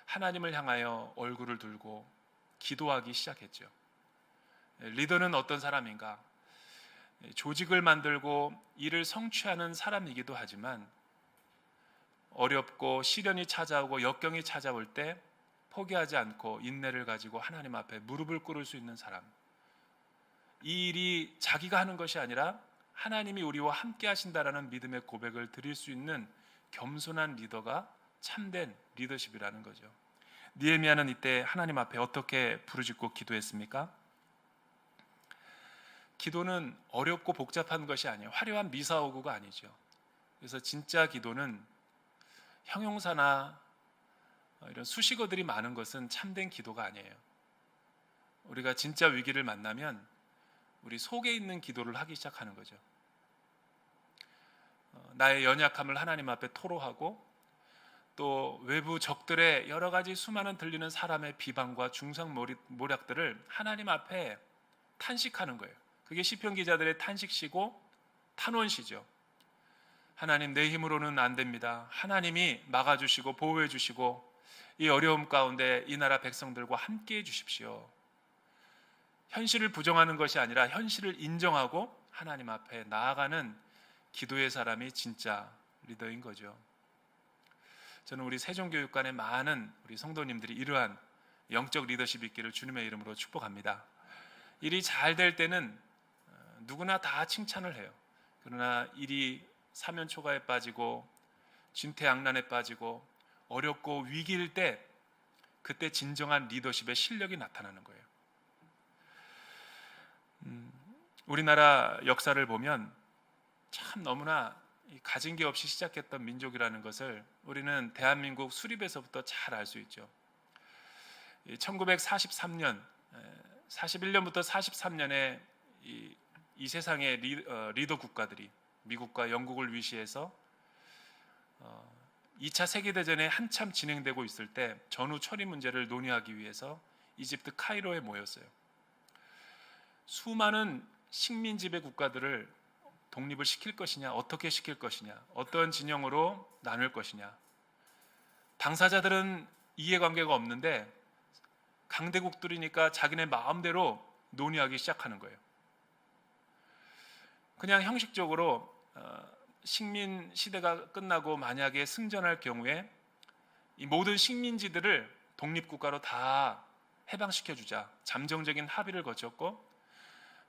하나님을 향하여 얼굴을 들고 기도하기 시작했죠. 리더는 어떤 사람인가? 조직을 만들고 일을 성취하는 사람이기도 하지만 어렵고 시련이 찾아오고 역경이 찾아올 때 포기하지 않고 인내를 가지고 하나님 앞에 무릎을 꿇을 수 있는 사람, 이 일이 자기가 하는 것이 아니라 하나님이 우리와 함께 하신다라는 믿음의 고백을 드릴 수 있는 겸손한 리더가 참된 리더십이라는 거죠. 느헤미야는 이때 하나님 앞에 어떻게 부르짖고 기도했습니까? 기도는 어렵고 복잡한 것이 아니에요. 화려한 미사오구가 아니죠. 그래서 진짜 기도는 형용사나 이런 수식어들이 많은 것은 참된 기도가 아니에요. 우리가 진짜 위기를 만나면 우리 속에 있는 기도를 하기 시작하는 거죠. 나의 연약함을 하나님 앞에 토로하고 또 외부 적들의 여러 가지 수많은 들리는 사람의 비방과 중상모략들을 하나님 앞에 탄식하는 거예요. 그게 시편 기자들의 탄식시고 탄원시죠. 하나님, 내 힘으로는 안 됩니다. 하나님이 막아주시고 보호해 주시고 이 어려움 가운데 이 나라 백성들과 함께 해 주십시오. 현실을 부정하는 것이 아니라 현실을 인정하고 하나님 앞에 나아가는 기도의 사람이 진짜 리더인 거죠. 저는 우리 세종교육관의 많은 우리 성도님들이 이러한 영적 리더십이 있기를 주님의 이름으로 축복합니다. 일이 잘 될 때는 누구나 다 칭찬을 해요. 그러나 일이 사면초가에 빠지고 진퇴양난에 빠지고 어렵고 위기일 때 그때 진정한 리더십의 실력이 나타나는 거예요. 우리나라 역사를 보면 참 너무나 가진 게 없이 시작했던 민족이라는 것을 우리는 대한민국 수립에서부터 잘 알 수 있죠. 1943년, 41년부터 43년에 이 세상의 리더 국가들이 미국과 영국을 위시해서 2차 세계대전에 한참 진행되고 있을 때 전후 처리 문제를 논의하기 위해서 이집트 카이로에 모였어요. 수많은 식민 지배 국가들을 독립을 시킬 것이냐, 어떻게 시킬 것이냐, 어떤 진영으로 나눌 것이냐. 당사자들은 이해관계가 없는데 강대국들이니까 자기네 마음대로 논의하기 시작하는 거예요. 그냥 형식적으로 식민 시대가 끝나고 만약에 승전할 경우에 이 모든 식민지들을 독립국가로 다 해방시켜주자, 잠정적인 합의를 거쳤고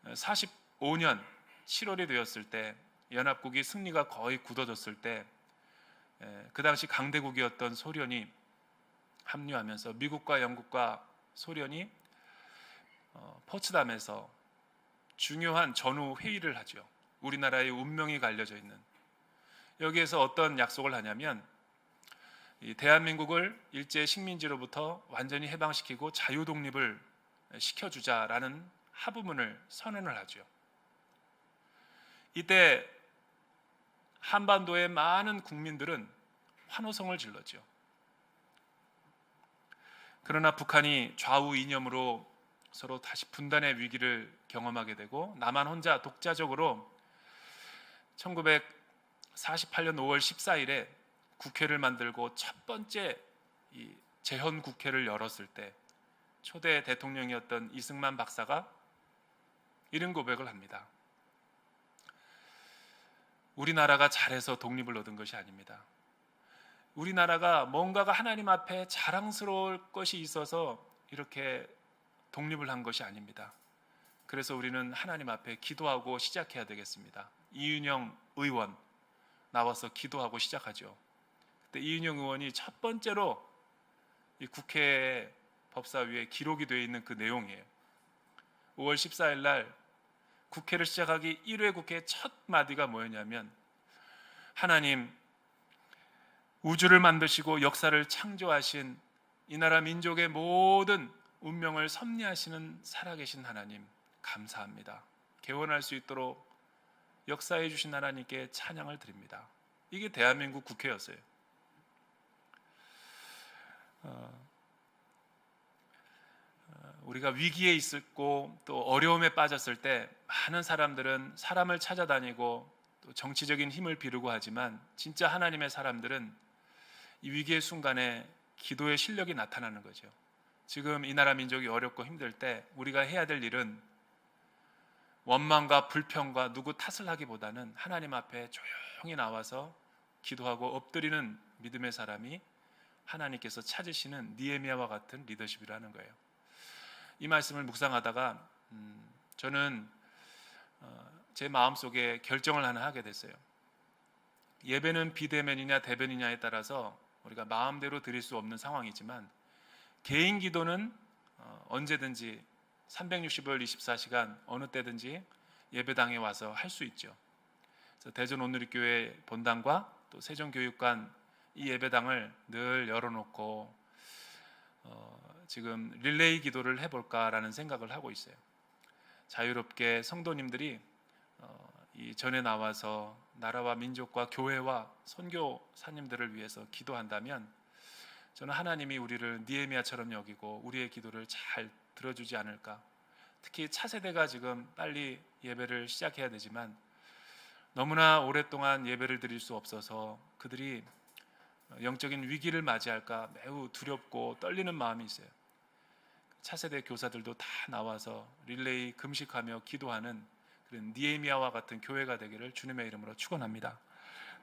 45년 7월이 되었을 때 연합국이 승리가 거의 굳어졌을 때 그 당시 강대국이었던 소련이 합류하면서 미국과 영국과 소련이 포츠담에서 중요한 전후 회의를 하죠. 우리나라의 운명이 갈려져 있는. 여기에서 어떤 약속을 하냐면 이 대한민국을 일제 식민지로부터 완전히 해방시키고 자유독립을 시켜주자라는 합의문을 선언을 하죠. 이때 한반도의 많은 국민들은 환호성을 질렀죠. 그러나 북한이 좌우 이념으로 서로 다시 분단의 위기를 경험하게 되고 남한 혼자 독자적으로 1948년 5월 14일에 국회를 만들고 첫 번째 이 재헌 국회를 열었을 때 초대 대통령이었던 이승만 박사가 이런 고백을 합니다. 우리나라가 잘해서 독립을 얻은 것이 아닙니다. 우리나라가 뭔가가 하나님 앞에 자랑스러울 것이 있어서 이렇게 독립을 한 것이 아닙니다. 그래서 우리는 하나님 앞에 기도하고 시작해야 되겠습니다. 이윤영 의원 나와서 기도하고 시작하죠. 그때 이윤영 의원이 첫 번째로 이 국회 법사위에 기록이 되어 있는 그 내용이에요. 5월 14일 날 국회를 시작하기 1회 국회 첫 마디가 뭐였냐면 하나님, 우주를 만드시고 역사를 창조하신 이 나라 민족의 모든 운명을 섭리하시는 살아계신 하나님 감사합니다. 개원할 수 있도록 역사해 주신 하나님께 찬양을 드립니다. 이게 대한민국 국회였어요. 우리가 위기에 있었고 또 어려움에 빠졌을 때 많은 사람들은 사람을 찾아다니고 또 정치적인 힘을 비르고 하지만 진짜 하나님의 사람들은 이 위기의 순간에 기도의 실력이 나타나는 거죠. 지금 이 나라 민족이 어렵고 힘들 때 우리가 해야 될 일은 원망과 불평과 누구 탓을 하기보다는 하나님 앞에 조용히 나와서 기도하고 엎드리는 믿음의 사람이 하나님께서 찾으시는 느헤미야와 같은 리더십이라는 거예요. 이 말씀을 묵상하다가 저는 제 마음속에 결정을 하나 하게 됐어요. 예배는 비대면이냐 대면이냐에 따라서 우리가 마음대로 드릴 수 없는 상황이지만 개인 기도는 언제든지 365일 24시간 어느 때든지 예배당에 와서 할 수 있죠. 그래서 대전 온누리교회 본당과 또 세종교육관 이 예배당을 늘 열어놓고 지금 릴레이 기도를 해볼까라는 생각을 하고 있어요. 자유롭게 성도님들이 이 전에 나와서 나라와 민족과 교회와 선교사님들을 위해서 기도한다면 저는 하나님이 우리를 느헤미야처럼 여기고 우리의 기도를 잘 들어주지 않을까. 특히 차세대가 지금 빨리 예배를 시작해야 되지만 너무나 오랫동안 예배를 드릴 수 없어서 그들이 영적인 위기를 맞이할까 매우 두렵고 떨리는 마음이 있어요. 차세대 교사들도 다 나와서 릴레이 금식하며 기도하는 그런 느헤미야와 같은 교회가 되기를 주님의 이름으로 축원합니다.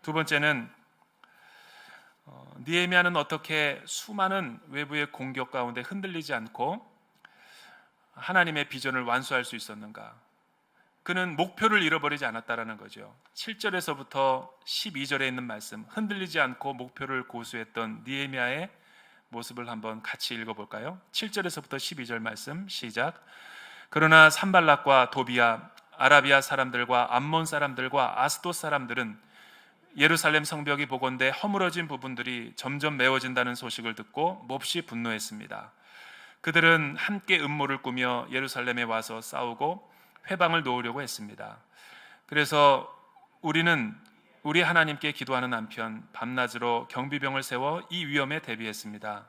두 번째는 느헤미야는 어떻게 수많은 외부의 공격 가운데 흔들리지 않고 하나님의 비전을 완수할 수 있었는가? 그는 목표를 잃어버리지 않았다라는 거죠. 7절에서부터 12절에 있는 말씀, 흔들리지 않고 목표를 고수했던 느헤미야의 모습을 한번 같이 읽어볼까요? 7절에서부터 12절 말씀 시작. 그러나 산발락과 도비야, 아라비아 사람들과 암몬 사람들과 아스돗 사람들은 예루살렘 성벽이 보건대 허물어진 부분들이 점점 메워진다는 소식을 듣고 몹시 분노했습니다. 그들은 함께 음모를 꾸며 예루살렘에 와서 싸우고 회방을 놓으려고 했습니다. 그래서 우리는 우리 하나님께 기도하는 한편 밤낮으로 경비병을 세워 이 위험에 대비했습니다.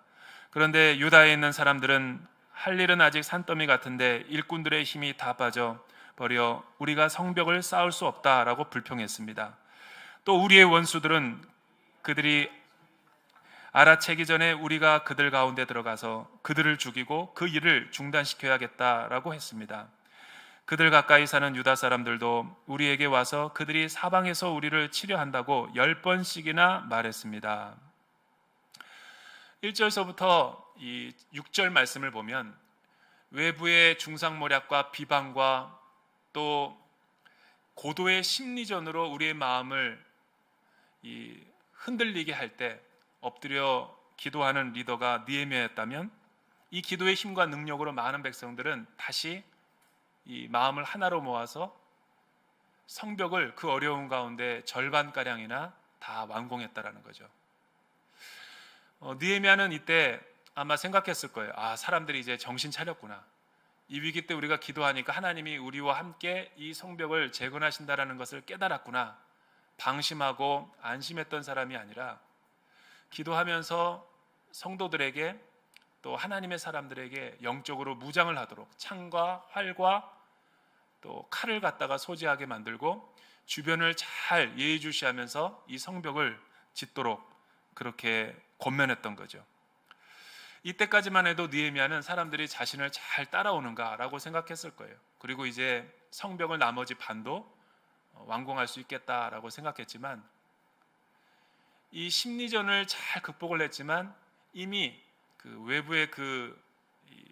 그런데 유다에 있는 사람들은 할 일은 아직 산더미 같은데 일꾼들의 힘이 다 빠져 버려 우리가 성벽을 쌓을 수 없다라고 불평했습니다. 또 우리의 원수들은 그들이 알아채기 전에 우리가 그들 가운데 들어가서 그들을 죽이고 그 일을 중단시켜야겠다라고 했습니다. 그들 가까이 사는 유다 사람들도 우리에게 와서 그들이 사방에서 우리를 치려한다고 10번씩이나 말했습니다. 1절서부터 이 6절 말씀을 보면 외부의 중상모략과 비방과 또 고도의 심리전으로 우리의 마음을 흔들리게 할 때 엎드려 기도하는 리더가 느헤미야였다면 이 기도의 힘과 능력으로 많은 백성들은 다시 이 마음을 하나로 모아서 성벽을 그 어려운 가운데 절반가량이나 다 완공했다라는 거죠. 느헤미야는 이때 아마 생각했을 거예요. 아, 사람들이 이제 정신 차렸구나. 이 위기 때 우리가 기도하니까 하나님이 우리와 함께 이 성벽을 재건하신다라는 것을 깨달았구나. 방심하고 안심했던 사람이 아니라 기도하면서 성도들에게 또 하나님의 사람들에게 영적으로 무장을 하도록 창과 활과 또 칼을 갖다가 소지하게 만들고 주변을 잘 예의주시하면서 이 성벽을 짓도록 그렇게 권면했던 거죠. 이때까지만 해도 느헤미야는 사람들이 자신을 잘 따라오는가라고 생각했을 거예요. 그리고 이제 성벽을 나머지 반도 완공할 수 있겠다라고 생각했지만 이 심리전을 잘 극복을 했지만 이미 그 외부의 그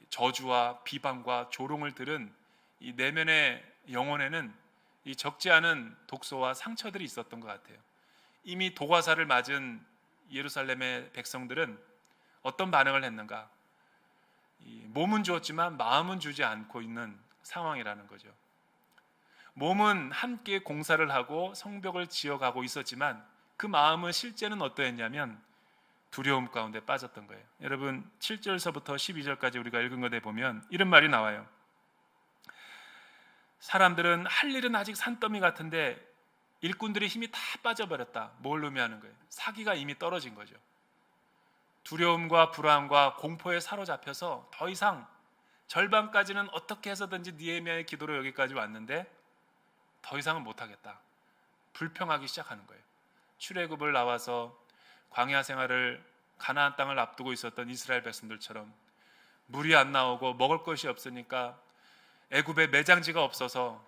저주와 비방과 조롱을 들은 이 내면의 영혼에는 이 적지 않은 독소와 상처들이 있었던 것 같아요. 이미 도과사를 맞은 예루살렘의 백성들은 어떤 반응을 했는가? 몸은 주었지만 마음은 주지 않고 있는 상황이라는 거죠. 몸은 함께 공사를 하고 성벽을 지어가고 있었지만 그 마음은 실제는 어떠했냐면 두려움 가운데 빠졌던 거예요. 여러분 7절서부터 12절까지 우리가 읽은 것에 보면 이런 말이 나와요. 사람들은 할 일은 아직 산더미 같은데 일꾼들의 힘이 다 빠져버렸다. 뭘 의미하는 거예요? 사기가 이미 떨어진 거죠. 두려움과 불안과 공포에 사로잡혀서 더 이상 절반까지는 어떻게 해서든지 느헤미야의 기도로 여기까지 왔는데 더 이상은 못하겠다. 불평하기 시작하는 거예요. 출애굽을 나와서 광야 생활을 가나안 땅을 앞두고 있었던 이스라엘 백성들처럼 물이 안 나오고 먹을 것이 없으니까 애굽에 매장지가 없어서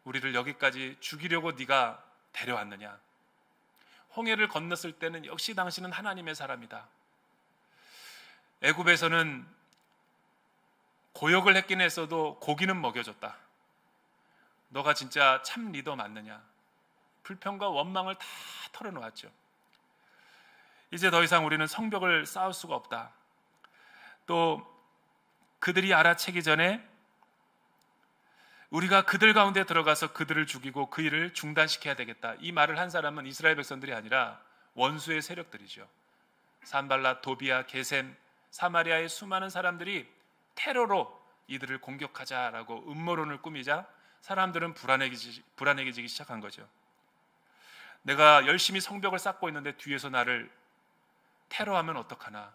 우리를 여기까지 죽이려고 네가 데려왔느냐. 홍해를 건넜을 때는 역시 당신은 하나님의 사람이다. 애굽에서는 고역을 했긴 했어도 고기는 먹여줬다. 너가 진짜 참 리더 맞느냐. 불평과 원망을 다 털어놓았죠. 이제 더 이상 우리는 성벽을 쌓을 수가 없다. 또 그들이 알아채기 전에 우리가 그들 가운데 들어가서 그들을 죽이고 그 일을 중단시켜야 되겠다. 이 말을 한 사람은 이스라엘 백성들이 아니라 원수의 세력들이죠. 산발랏, 도비야, 게셈, 사마리아의 수많은 사람들이 테러로 이들을 공격하자라고 음모론을 꾸미자 사람들은 불안해지기 시작한 거죠. 내가 열심히 성벽을 쌓고 있는데 뒤에서 나를 테러하면 어떡하나.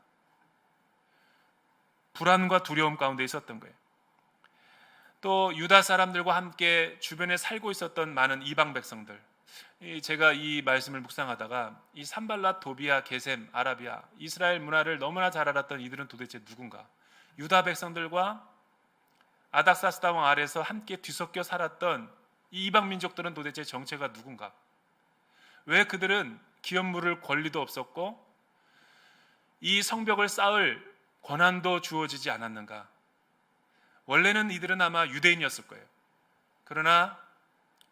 불안과 두려움 가운데 있었던 거예요. 또 유다 사람들과 함께 주변에 살고 있었던 많은 이방 백성들, 제가 이 말씀을 묵상하다가 이 산발랏, 도비야, 게셈, 아라비아, 이스라엘 문화를 너무나 잘 알았던 이들은 도대체 누군가? 유다 백성들과 아닥사스다 왕 아래서 함께 뒤섞여 살았던 이 이방 민족들은 도대체 정체가 누군가? 왜 그들은 기업 물을 권리도 없었고 이 성벽을 쌓을 권한도 주어지지 않았는가? 원래는 이들은 아마 유대인이었을 거예요. 그러나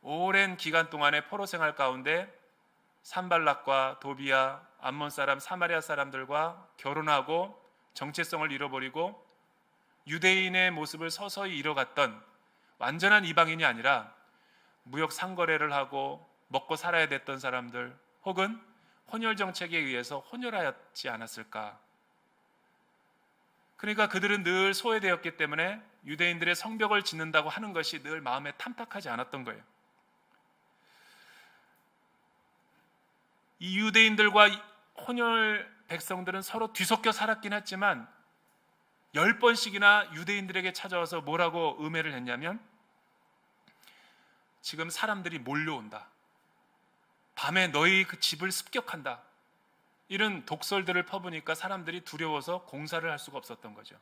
오랜 기간 동안의 포로 생활 가운데 산발락과 도비아, 암몬 사람, 사마리아 사람들과 결혼하고 정체성을 잃어버리고 유대인의 모습을 서서히 잃어갔던 완전한 이방인이 아니라 무역 상거래를 하고 먹고 살아야 됐던 사람들, 혹은 혼혈 정책에 의해서 혼혈하였지 않았을까. 그러니까 그들은 늘 소외되었기 때문에 유대인들의 성벽을 짓는다고 하는 것이 늘 마음에 탐탁하지 않았던 거예요. 이 유대인들과 혼혈 백성들은 서로 뒤섞여 살았긴 했지만 10번씩이나 유대인들에게 찾아와서 뭐라고 음해를 했냐면, 지금 사람들이 몰려온다, 밤에 너희 그 집을 습격한다, 이런 독설들을 퍼부니까 사람들이 두려워서 공사를 할 수가 없었던 거죠.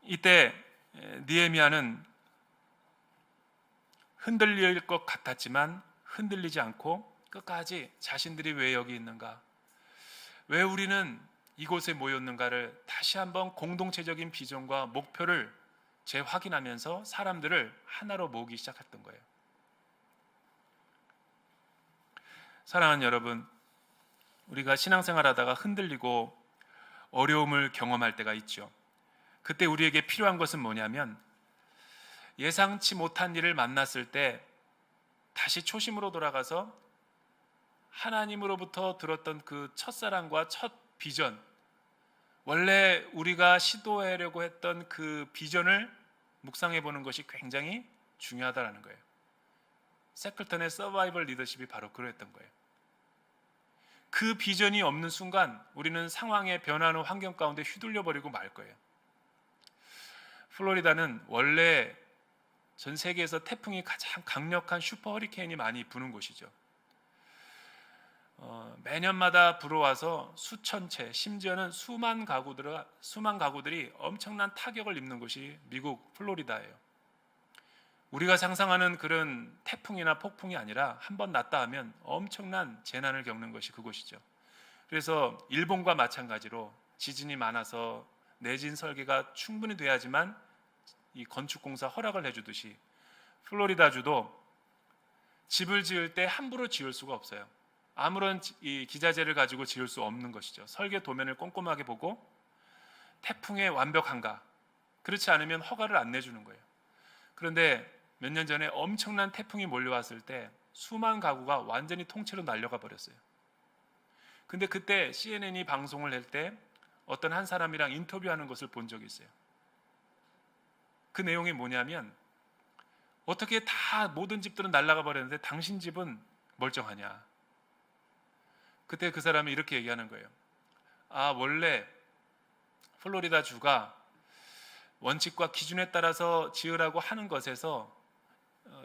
이때 느헤미야는 흔들릴 것 같았지만 흔들리지 않고 끝까지 자신들이 왜 여기 있는가, 왜 우리는 이곳에 모였는가를 다시 한번 공동체적인 비전과 목표를 재확인하면서 사람들을 하나로 모으기 시작했던 거예요. 사랑하는 여러분, 우리가 신앙생활하다가 흔들리고 어려움을 경험할 때가 있죠. 그때 우리에게 필요한 것은 뭐냐면, 예상치 못한 일을 만났을 때 다시 초심으로 돌아가서 하나님으로부터 들었던 그 첫사랑과 첫 비전, 원래 우리가 시도하려고 했던 그 비전을 묵상해 보는 것이 굉장히 중요하다는 거예요. 세클턴의 서바이벌 리더십이 바로 그랬던 거예요. 그 비전이 없는 순간 우리는 상황의 변화하는 환경 가운데 휘둘려 버리고 말 거예요. 플로리다는 원래 전 세계에서 태풍이 가장 강력한 슈퍼 허리케인이 많이 부는 곳이죠. 매년마다 불어와서 수천 채, 심지어는 수만 가구들이 엄청난 타격을 입는 곳이 미국 플로리다예요. 우리가 상상하는 그런 태풍이나 폭풍이 아니라 한번 났다 하면 엄청난 재난을 겪는 것이 그곳이죠. 그래서 일본과 마찬가지로 지진이 많아서 내진 설계가 충분히 돼야지만 이 건축공사 허락을 해주듯이 플로리다주도 집을 지을 때 함부로 지을 수가 없어요. 아무런 이 기자재를 가지고 지을 수 없는 것이죠. 설계 도면을 꼼꼼하게 보고 태풍에 완벽한가, 그렇지 않으면 허가를 안 내주는 거예요. 그런데 몇 년 전에 엄청난 태풍이 몰려왔을 때 수만 가구가 완전히 통째로 날려가 버렸어요. 근데 그때 CNN이 방송을 할 때 어떤 한 사람이랑 인터뷰하는 것을 본 적이 있어요. 그 내용이 뭐냐면, 어떻게 다 모든 집들은 날아가 버렸는데 당신 집은 멀쩡하냐. 그때 그 사람이 이렇게 얘기하는 거예요. 원래 플로리다 주가 원칙과 기준에 따라서 지으라고 하는 것에서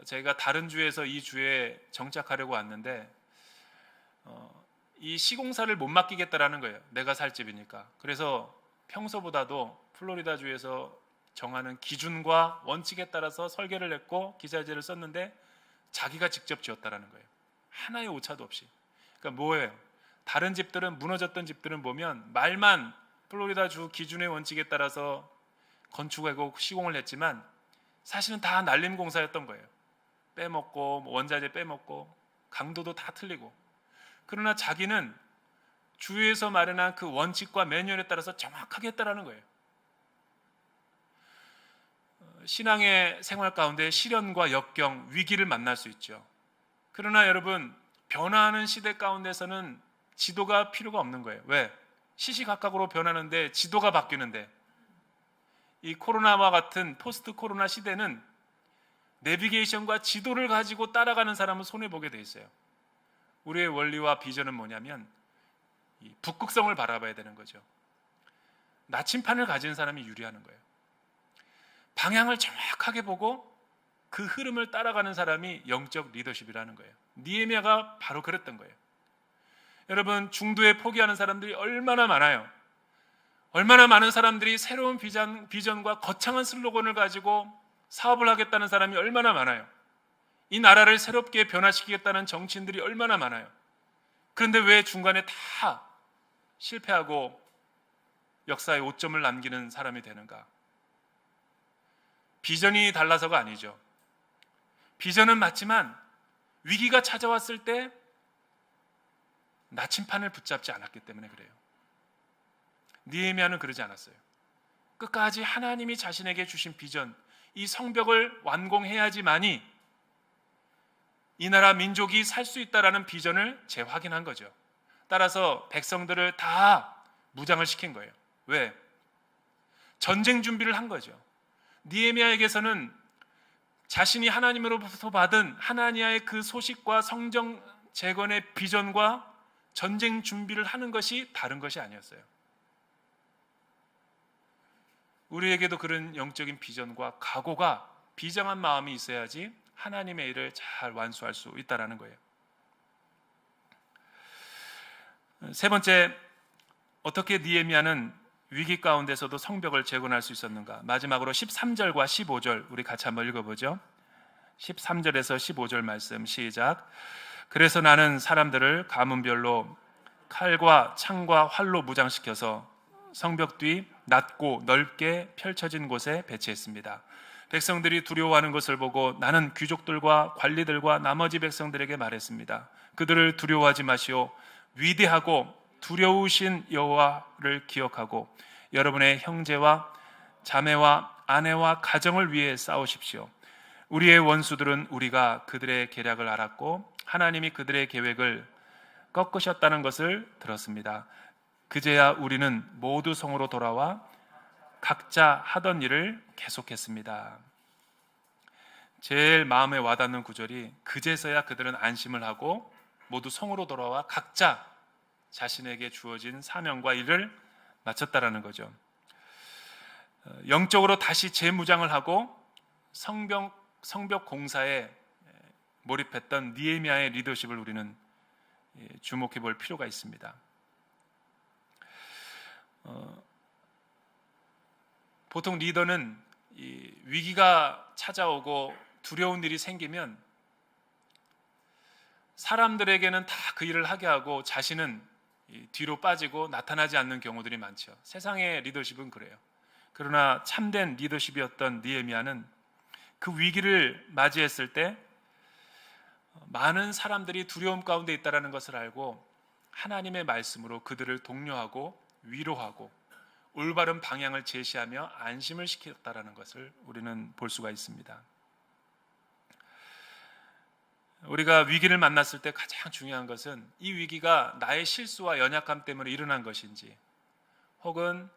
저희가 다른 주에서 이 주에 정착하려고 왔는데 이 시공사를 못 맡기겠다라는 거예요. 내가 살 집이니까. 그래서 평소보다도 플로리다 주에서 정하는 기준과 원칙에 따라서 설계를 했고 기자재를 썼는데 자기가 직접 지었다라는 거예요. 하나의 오차도 없이. 그러니까 뭐예요? 다른 집들은, 무너졌던 집들은 보면 말만 플로리다 주 기준의 원칙에 따라서 건축하고 시공을 했지만 사실은 다 날림 공사였던 거예요. 빼먹고 원자재 빼먹고 강도도 다 틀리고. 그러나 자기는 주에서 마련한 그 원칙과 매뉴얼에 따라서 정확하게 했다라는 거예요. 신앙의 생활 가운데 시련과 역경, 위기를 만날 수 있죠. 그러나 여러분, 변화하는 시대 가운데서는 지도가 필요가 없는 거예요. 왜? 시시각각으로 변하는데 지도가 바뀌는데, 이 코로나와 같은 포스트 코로나 시대는 내비게이션과 지도를 가지고 따라가는 사람은 손해보게 돼 있어요. 우리의 원리와 비전은 뭐냐면 이 북극성을 바라봐야 되는 거죠. 나침판을 가진 사람이 유리하는 거예요. 방향을 정확하게 보고 그 흐름을 따라가는 사람이 영적 리더십이라는 거예요. 느헤미야가 바로 그랬던 거예요. 여러분, 중도에 포기하는 사람들이 얼마나 많아요. 얼마나 많은 사람들이 새로운 비전과 거창한 슬로건을 가지고 사업을 하겠다는 사람이 얼마나 많아요. 이 나라를 새롭게 변화시키겠다는 정치인들이 얼마나 많아요. 그런데 왜 중간에 다 실패하고 역사에 오점을 남기는 사람이 되는가? 비전이 달라서가 아니죠. 비전은 맞지만 위기가 찾아왔을 때 나침판을 붙잡지 않았기 때문에 그래요. 느헤미야는 그러지 않았어요. 끝까지 하나님이 자신에게 주신 비전, 이 성벽을 완공해야지만이 이 나라 민족이 살 수 있다라는 비전을 재확인한 거죠. 따라서 백성들을 다 무장을 시킨 거예요. 왜? 전쟁 준비를 한 거죠. 느헤미야에게서는 자신이 하나님으로부터 받은 하나니아의 그 소식과 성전 재건의 비전과 전쟁 준비를 하는 것이 다른 것이 아니었어요. 우리에게도 그런 영적인 비전과 각오가 비장한 마음이 있어야지 하나님의 일을 잘 완수할 수 있다는 거예요. 세 번째, 어떻게 느헤미야는 위기 가운데서도 성벽을 재건할 수 있었는가? 마지막으로 13절과 15절 우리 같이 한번 읽어보죠. 13절에서 15절 말씀 시작. 그래서 나는 사람들을 가문별로 칼과 창과 활로 무장시켜서 성벽 뒤 낮고 넓게 펼쳐진 곳에 배치했습니다. 백성들이 두려워하는 것을 보고 나는 귀족들과 관리들과 나머지 백성들에게 말했습니다. 그들을 두려워하지 마시오. 위대하고 두려우신 여호와를 기억하고 여러분의 형제와 자매와 아내와 가정을 위해 싸우십시오. 우리의 원수들은 우리가 그들의 계략을 알았고 하나님이 그들의 계획을 꺾으셨다는 것을 들었습니다. 그제야 우리는 모두 성으로 돌아와 각자 하던 일을 계속했습니다. 제일 마음에 와닿는 구절이 그제서야 그들은 안심을 하고 모두 성으로 돌아와 각자 자신에게 주어진 사명과 일을 마쳤다라는 거죠. 영적으로 다시 재무장을 하고 성벽 공사에 몰입했던 느헤미야의 리더십을 우리는 주목해 볼 필요가 있습니다. 보통 리더는 이 위기가 찾아오고 두려운 일이 생기면 사람들에게는 다 그 일을 하게 하고 자신은 뒤로 빠지고 나타나지 않는 경우들이 많죠. 세상의 리더십은 그래요. 그러나 참된 리더십이었던 느헤미야는 그 위기를 맞이했을 때 많은 사람들이 두려움 가운데 있다는 것을 알고 하나님의 말씀으로 그들을 독려하고 위로하고 올바른 방향을 제시하며 안심을 시켰다는 것을 우리는 볼 수가 있습니다. 우리가 위기를 만났을 때 가장 중요한 것은 이 위기가 나의 실수와 연약함 때문에 일어난 것인지 혹은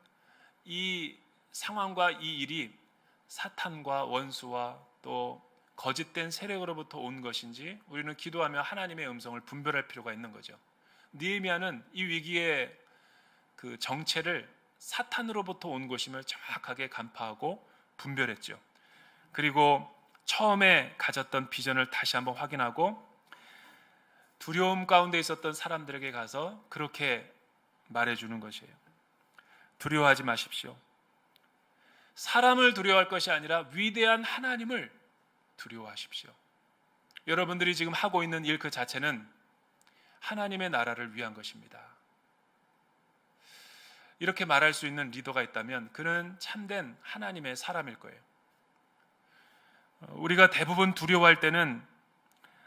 이 상황과 이 일이 사탄과 원수와 또 거짓된 세력으로부터 온 것인지 우리는 기도하며 하나님의 음성을 분별할 필요가 있는 거죠. 느헤미야는 이 위기의 그 정체를 사탄으로부터 온 것임을 정확하게 간파하고 분별했죠. 그리고 처음에 가졌던 비전을 다시 한번 확인하고 두려움 가운데 있었던 사람들에게 가서 그렇게 말해주는 것이에요. 두려워하지 마십시오. 사람을 두려워할 것이 아니라 위대한 하나님을 두려워하십시오. 여러분들이 지금 하고 있는 일 그 자체는 하나님의 나라를 위한 것입니다. 이렇게 말할 수 있는 리더가 있다면 그는 참된 하나님의 사람일 거예요. 우리가 대부분 두려워할 때는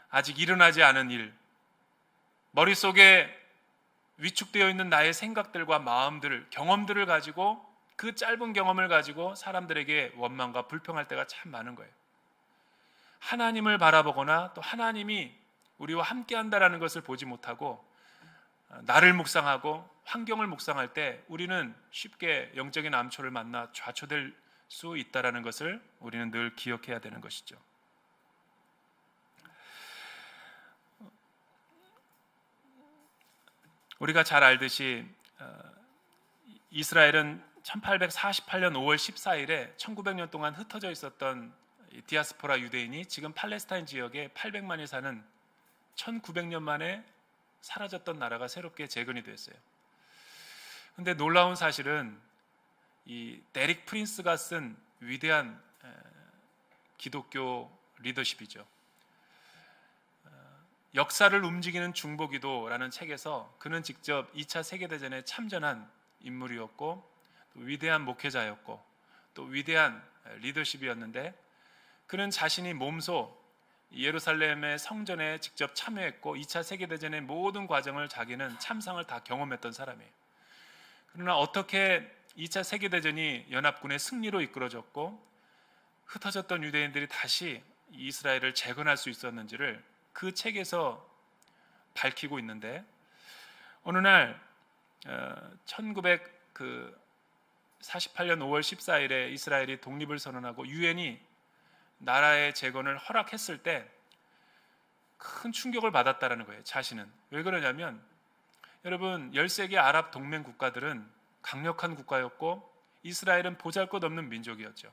아직 일어나지 않은 일, 머릿속에 위축되어 있는 나의 생각들과 마음들, 경험들을 가지고 그 짧은 경험을 가지고 사람들에게 원망과 불평할 때가 참 많은 거예요. 하나님을 바라보거나 또 하나님이 우리와 함께 한다라는 것을 보지 못하고 나를 묵상하고 환경을 묵상할 때 우리는 쉽게 영적인 암초를 만나 좌초될 수 있다라는 것을 우리는 늘 기억해야 되는 것이죠. 우리가 잘 알듯이 이스라엘은 1848년 5월 14일에 1900년 동안 흩어져 있었던 디아스포라 유대인이 지금 팔레스타인 지역에 800만이 사는 1900년 만에 사라졌던 나라가 새롭게 재건이 됐어요. 그런데 놀라운 사실은 이 데릭 프린스가 쓴 위대한 기독교 리더십이죠. 역사를 움직이는 중보기도라는 책에서 그는 직접 2차 세계대전에 참전한 인물이었고 또 위대한 목회자였고 또 위대한 리더십이었는데 그는 자신이 몸소 예루살렘의 성전에 직접 참여했고 2차 세계대전의 모든 과정을 자기는 참상을 다 경험했던 사람이에요. 그러나 어떻게 2차 세계대전이 연합군의 승리로 이끌어졌고 흩어졌던 유대인들이 다시 이스라엘을 재건할 수 있었는지를 그 책에서 밝히고 있는데, 어느 날 1948년 5월 14일에 이스라엘이 독립을 선언하고 유엔이 나라의 재건을 허락했을 때 큰 충격을 받았다라는 거예요. 자신은. 왜 그러냐면 여러분, 13개 아랍 동맹 국가들은 강력한 국가였고 이스라엘은 보잘것없는 민족이었죠.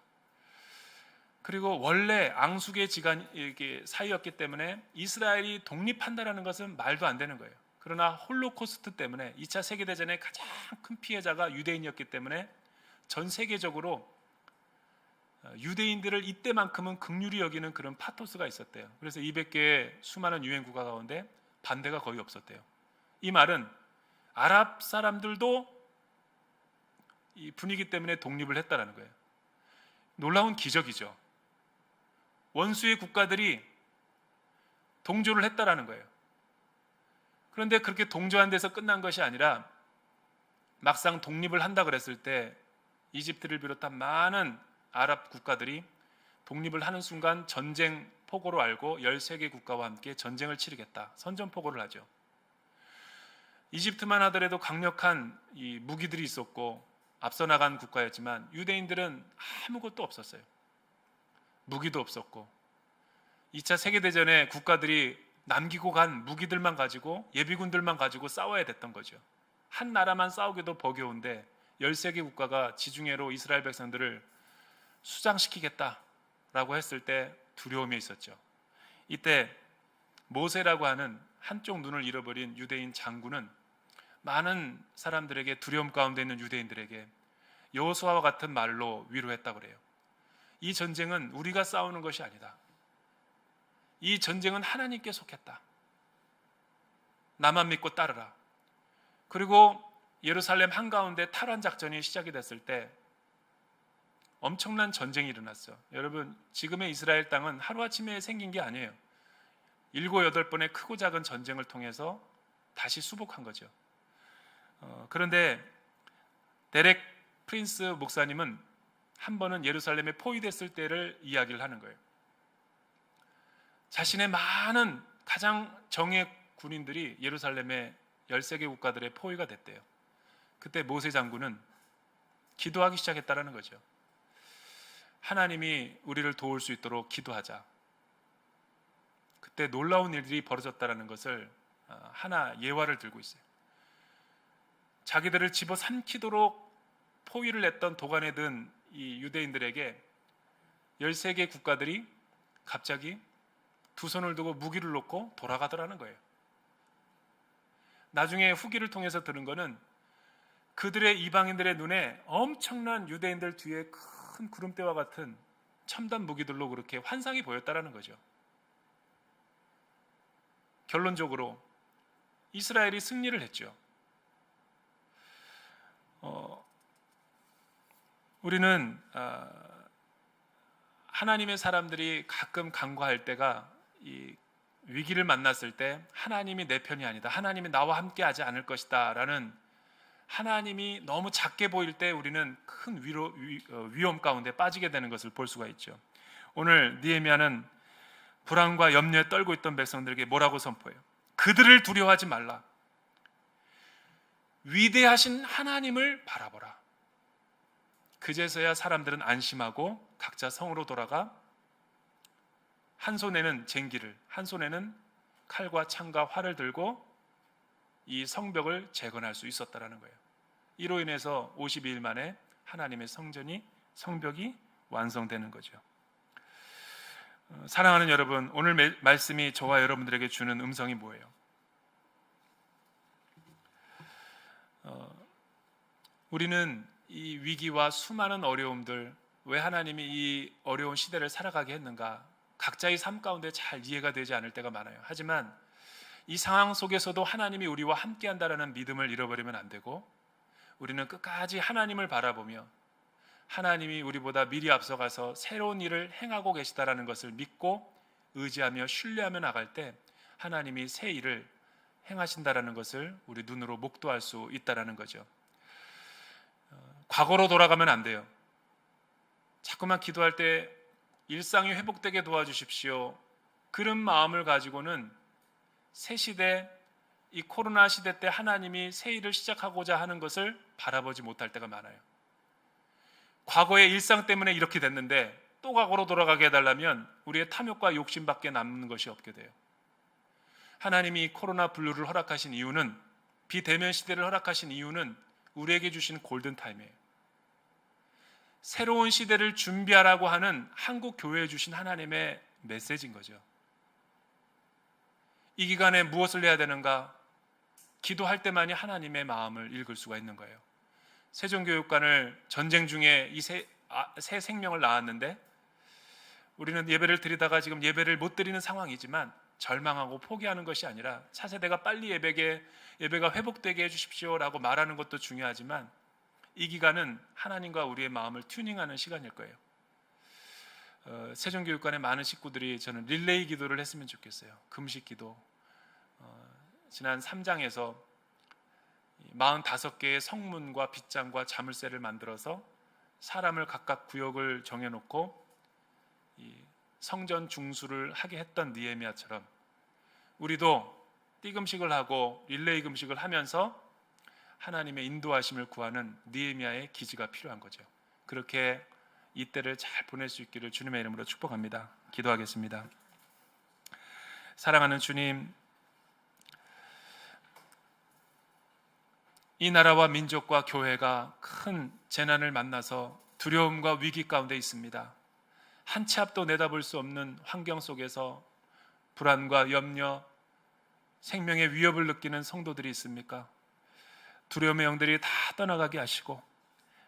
그리고 원래 앙숙의 사이였기 때문에 이스라엘이 독립한다라는 것은 말도 안 되는 거예요. 그러나 홀로코스트 때문에 2차 세계대전의 가장 큰 피해자가 유대인이었기 때문에 전 세계적으로 유대인들을 이때만큼은 긍휼히 여기는 그런 파토스가 있었대요. 그래서 200개의 수많은 유엔 국가 가운데 반대가 거의 없었대요. 이 말은 아랍 사람들도 이 분위기 때문에 독립을 했다라는 거예요. 놀라운 기적이죠. 원수의 국가들이 동조를 했다라는 거예요. 그런데 그렇게 동조한 데서 끝난 것이 아니라 막상 독립을 한다 그랬을 때 이집트를 비롯한 많은 아랍 국가들이 독립을 하는 순간 전쟁 포고로 알고 13개 국가와 함께 전쟁을 치르겠다, 선전포고를 하죠. 이집트만 하더라도 강력한 이 무기들이 있었고 앞서 나간 국가였지만 유대인들은 아무것도 없었어요. 무기도 없었고 2차 세계대전에 국가들이 남기고 간 무기들만 가지고, 예비군들만 가지고 싸워야 됐던 거죠. 한 나라만 싸우기도 버거운데 13개 국가가 지중해로 이스라엘 백성들을 수장시키겠다라고 했을 때 두려움이 있었죠. 이때 모세라고 하는 한쪽 눈을 잃어버린 유대인 장군은 많은 사람들에게, 두려움 가운데 있는 유대인들에게 여호수아와 같은 말로 위로했다고 그래요. 이 전쟁은 우리가 싸우는 것이 아니다. 이 전쟁은 하나님께 속했다. 나만 믿고 따르라. 그리고 예루살렘 한가운데 탈환 작전이 시작이 됐을 때 엄청난 전쟁이 일어났어요. 여러분, 지금의 이스라엘 땅은 하루아침에 생긴 게 아니에요. 7, 8번의 크고 작은 전쟁을 통해서 다시 수복한 거죠. 그런데 데렉 프린스 목사님은 한 번은 예루살렘에 포위됐을 때를 이야기를 하는 거예요. 자신의 많은 가장 정예 군인들이 예루살렘의 13개 국가들의 포위가 됐대요. 그때 모세 장군은 기도하기 시작했다는 거죠. 하나님이 우리를 도울 수 있도록 기도하자. 그때 놀라운 일들이 벌어졌다는 것을 하나 예화를 들고 있어요. 자기들을 집어삼키도록 포위를 했던 도관에 든 이 유대인들에게 13개 국가들이 갑자기 두 손을 두고 무기를 놓고 돌아가더라는 거예요. 나중에 후기를 통해서 들은 거는 그들의 이방인들의 눈에 엄청난 유대인들 뒤에 큰 구름대와 같은 첨단 무기들로 그렇게 환상이 보였다라는 거죠. 결론적으로 이스라엘이 승리를 했죠. 우리는 하나님의 사람들이 가끔 간과할 때가, 이 위기를 만났을 때 하나님이 내 편이 아니다, 하나님이 나와 함께 하지 않을 것이다 라는, 하나님이 너무 작게 보일 때 우리는 큰 위험 가운데 빠지게 되는 것을 볼 수가 있죠. 오늘 느헤미야는 불안과 염려에 떨고 있던 백성들에게 뭐라고 선포해요? 그들을 두려워하지 말라. 위대하신 하나님을 바라보라. 그제서야 사람들은 안심하고 각자 성으로 돌아가 한 손에는 쟁기를, 한 손에는 칼과 창과 활을 들고 이 성벽을 재건할 수 있었다라는 거예요. 이로 인해서 52일 만에 하나님의 성벽이 완성되는 거죠. 사랑하는 여러분, 오늘 말씀이 저와 여러분들에게 주는 음성이 뭐예요? 우리는 이 위기와 수많은 어려움들, 왜 하나님이 이 어려운 시대를 살아가게 했는가, 각자의 삶 가운데 잘 이해가 되지 않을 때가 많아요. 하지만 이 상황 속에서도 하나님이 우리와 함께한다라는 믿음을 잃어버리면 안 되고, 우리는 끝까지 하나님을 바라보며 하나님이 우리보다 미리 앞서가서 새로운 일을 행하고 계시다라는 것을 믿고 의지하며 신뢰하며 나갈 때 하나님이 새 일을 행하신다라는 것을 우리 눈으로 목도할 수 있다라는 거죠. 과거로 돌아가면 안 돼요. 자꾸만 기도할 때 일상이 회복되게 도와주십시오. 그런 마음을 가지고는 새 시대, 이 코로나 시대 때 하나님이 새 일을 시작하고자 하는 것을 바라보지 못할 때가 많아요. 과거의 일상 때문에 이렇게 됐는데 또 과거로 돌아가게 해달라면 우리의 탐욕과 욕심밖에 남는 것이 없게 돼요. 하나님이 코로나 블루를 허락하신 이유는, 비대면 시대를 허락하신 이유는 우리에게 주신 골든타임이에요. 새로운 시대를 준비하라고 하는 한국 교회에 주신 하나님의 메시지인 거죠. 이 기간에 무엇을 해야 되는가? 기도할 때만이 하나님의 마음을 읽을 수가 있는 거예요. 세종교육관을 전쟁 중에 이 새 생명을 낳았는데 우리는 예배를 드리다가 지금 예배를 못 드리는 상황이지만 절망하고 포기하는 것이 아니라 차세대가 빨리 예배가 회복되게 해주십시오라고 말하는 것도 중요하지만 이 기간은 하나님과 우리의 마음을 튜닝하는 시간일 거예요. 세종교육관의 많은 식구들이 저는 릴레이 기도를 했으면 좋겠어요. 금식 기도. 지난 3장에서 45개의 성문과 빗장과 자물쇠를 만들어서 사람을 각각 구역을 정해놓고 성전 중수를 하게 했던 느헤미야처럼 우리도 띠금식을 하고 릴레이 금식을 하면서 하나님의 인도하심을 구하는 느헤미야의 기지가 필요한 거죠. 그렇게 이때를 잘 보낼 수 있기를 주님의 이름으로 축복합니다. 기도하겠습니다. 사랑하는 주님, 이 나라와 민족과 교회가 큰 재난을 만나서 두려움과 위기 가운데 있습니다. 한 치 앞도 내다볼 수 없는 환경 속에서 불안과 염려, 생명의 위협을 느끼는 성도들이 있습니까? 두려움의 영들이 다 떠나가게 하시고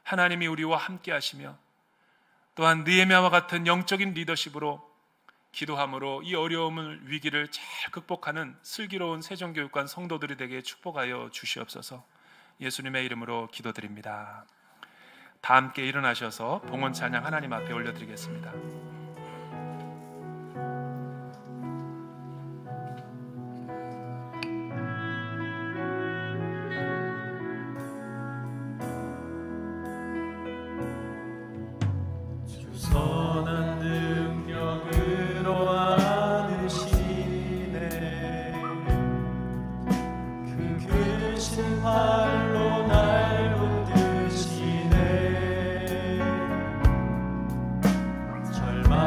하나님이 우리와 함께 하시며 또한 느헤미야와 같은 영적인 리더십으로 기도함으로 이 어려움을, 위기를 잘 극복하는 슬기로운 세종교육관 성도들이 되게 축복하여 주시옵소서. 예수님의 이름으로 기도드립니다. 다 함께 일어나셔서 봉헌 찬양 하나님 앞에 올려드리겠습니다. 선한 능력으로 안으시네 그 크신 발로 날 붙드시네 절망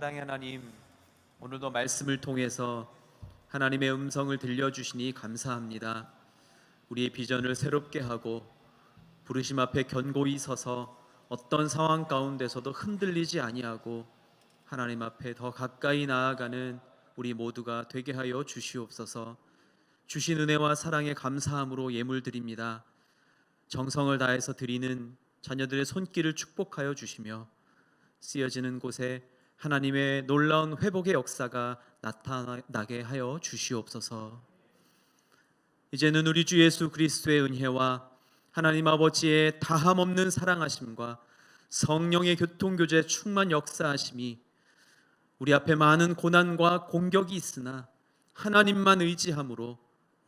사랑의 하나님, 오늘도 말씀을 통해서 하나님의 음성을 들려주시니 감사합니다. 우리의 비전을 새롭게 하고 부르심 앞에 견고히 서서 어떤 상황 가운데서도 흔들리지 아니하고 하나님 앞에 더 가까이 나아가는 우리 모두가 되게 하여 주시옵소서. 주신 은혜와 사랑에 감사함으로 예물 드립니다. 정성을 다해서 드리는 자녀들의 손길을 축복하여 주시며 쓰여지는 곳에 하나님의 놀라운 회복의 역사가 나타나게 하여 주시옵소서. 이제는 우리 주 예수 그리스도의 은혜와 하나님 아버지의 다함없는 사랑하심과 성령의 교통교제 충만 역사하심이 우리 앞에 많은 고난과 공격이 있으나 하나님만 의지함으로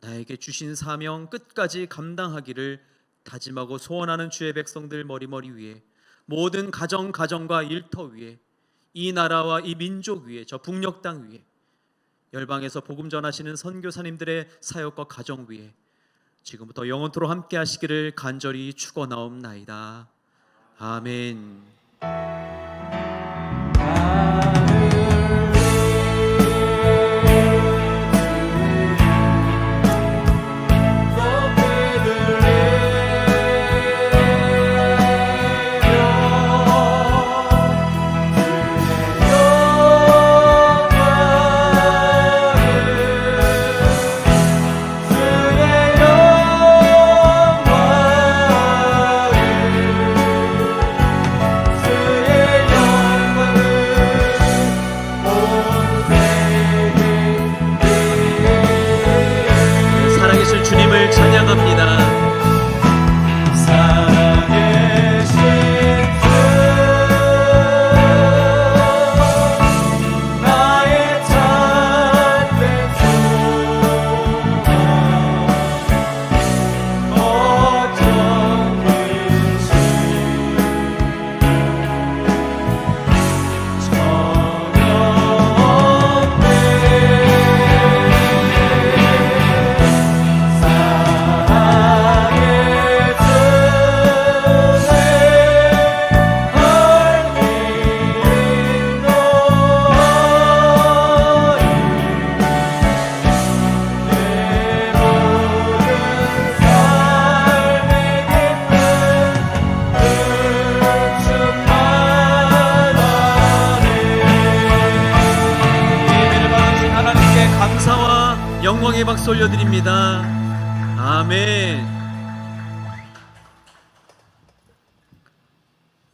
나에게 주신 사명 끝까지 감당하기를 다짐하고 소원하는 주의 백성들 머리머리 위에, 모든 가정과 일터 위에, 이 나라와 이 민족 위에, 저 북녘 땅 위에, 열방에서 복음 전하시는 선교사님들의 사역과 가정 위에 지금부터 영원토록 함께 하시기를 간절히 축원하옵나이다. 아멘. 살아계실 주님을 찬양합니다. 살아계신 주 나의 참된 주 걱정 감사와 영광의 박수 올려드립니다. 아멘.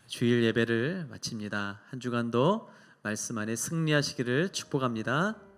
주일 예배를 마칩니다. 한 주간도 말씀 안에 승리하시기를 축복합니다.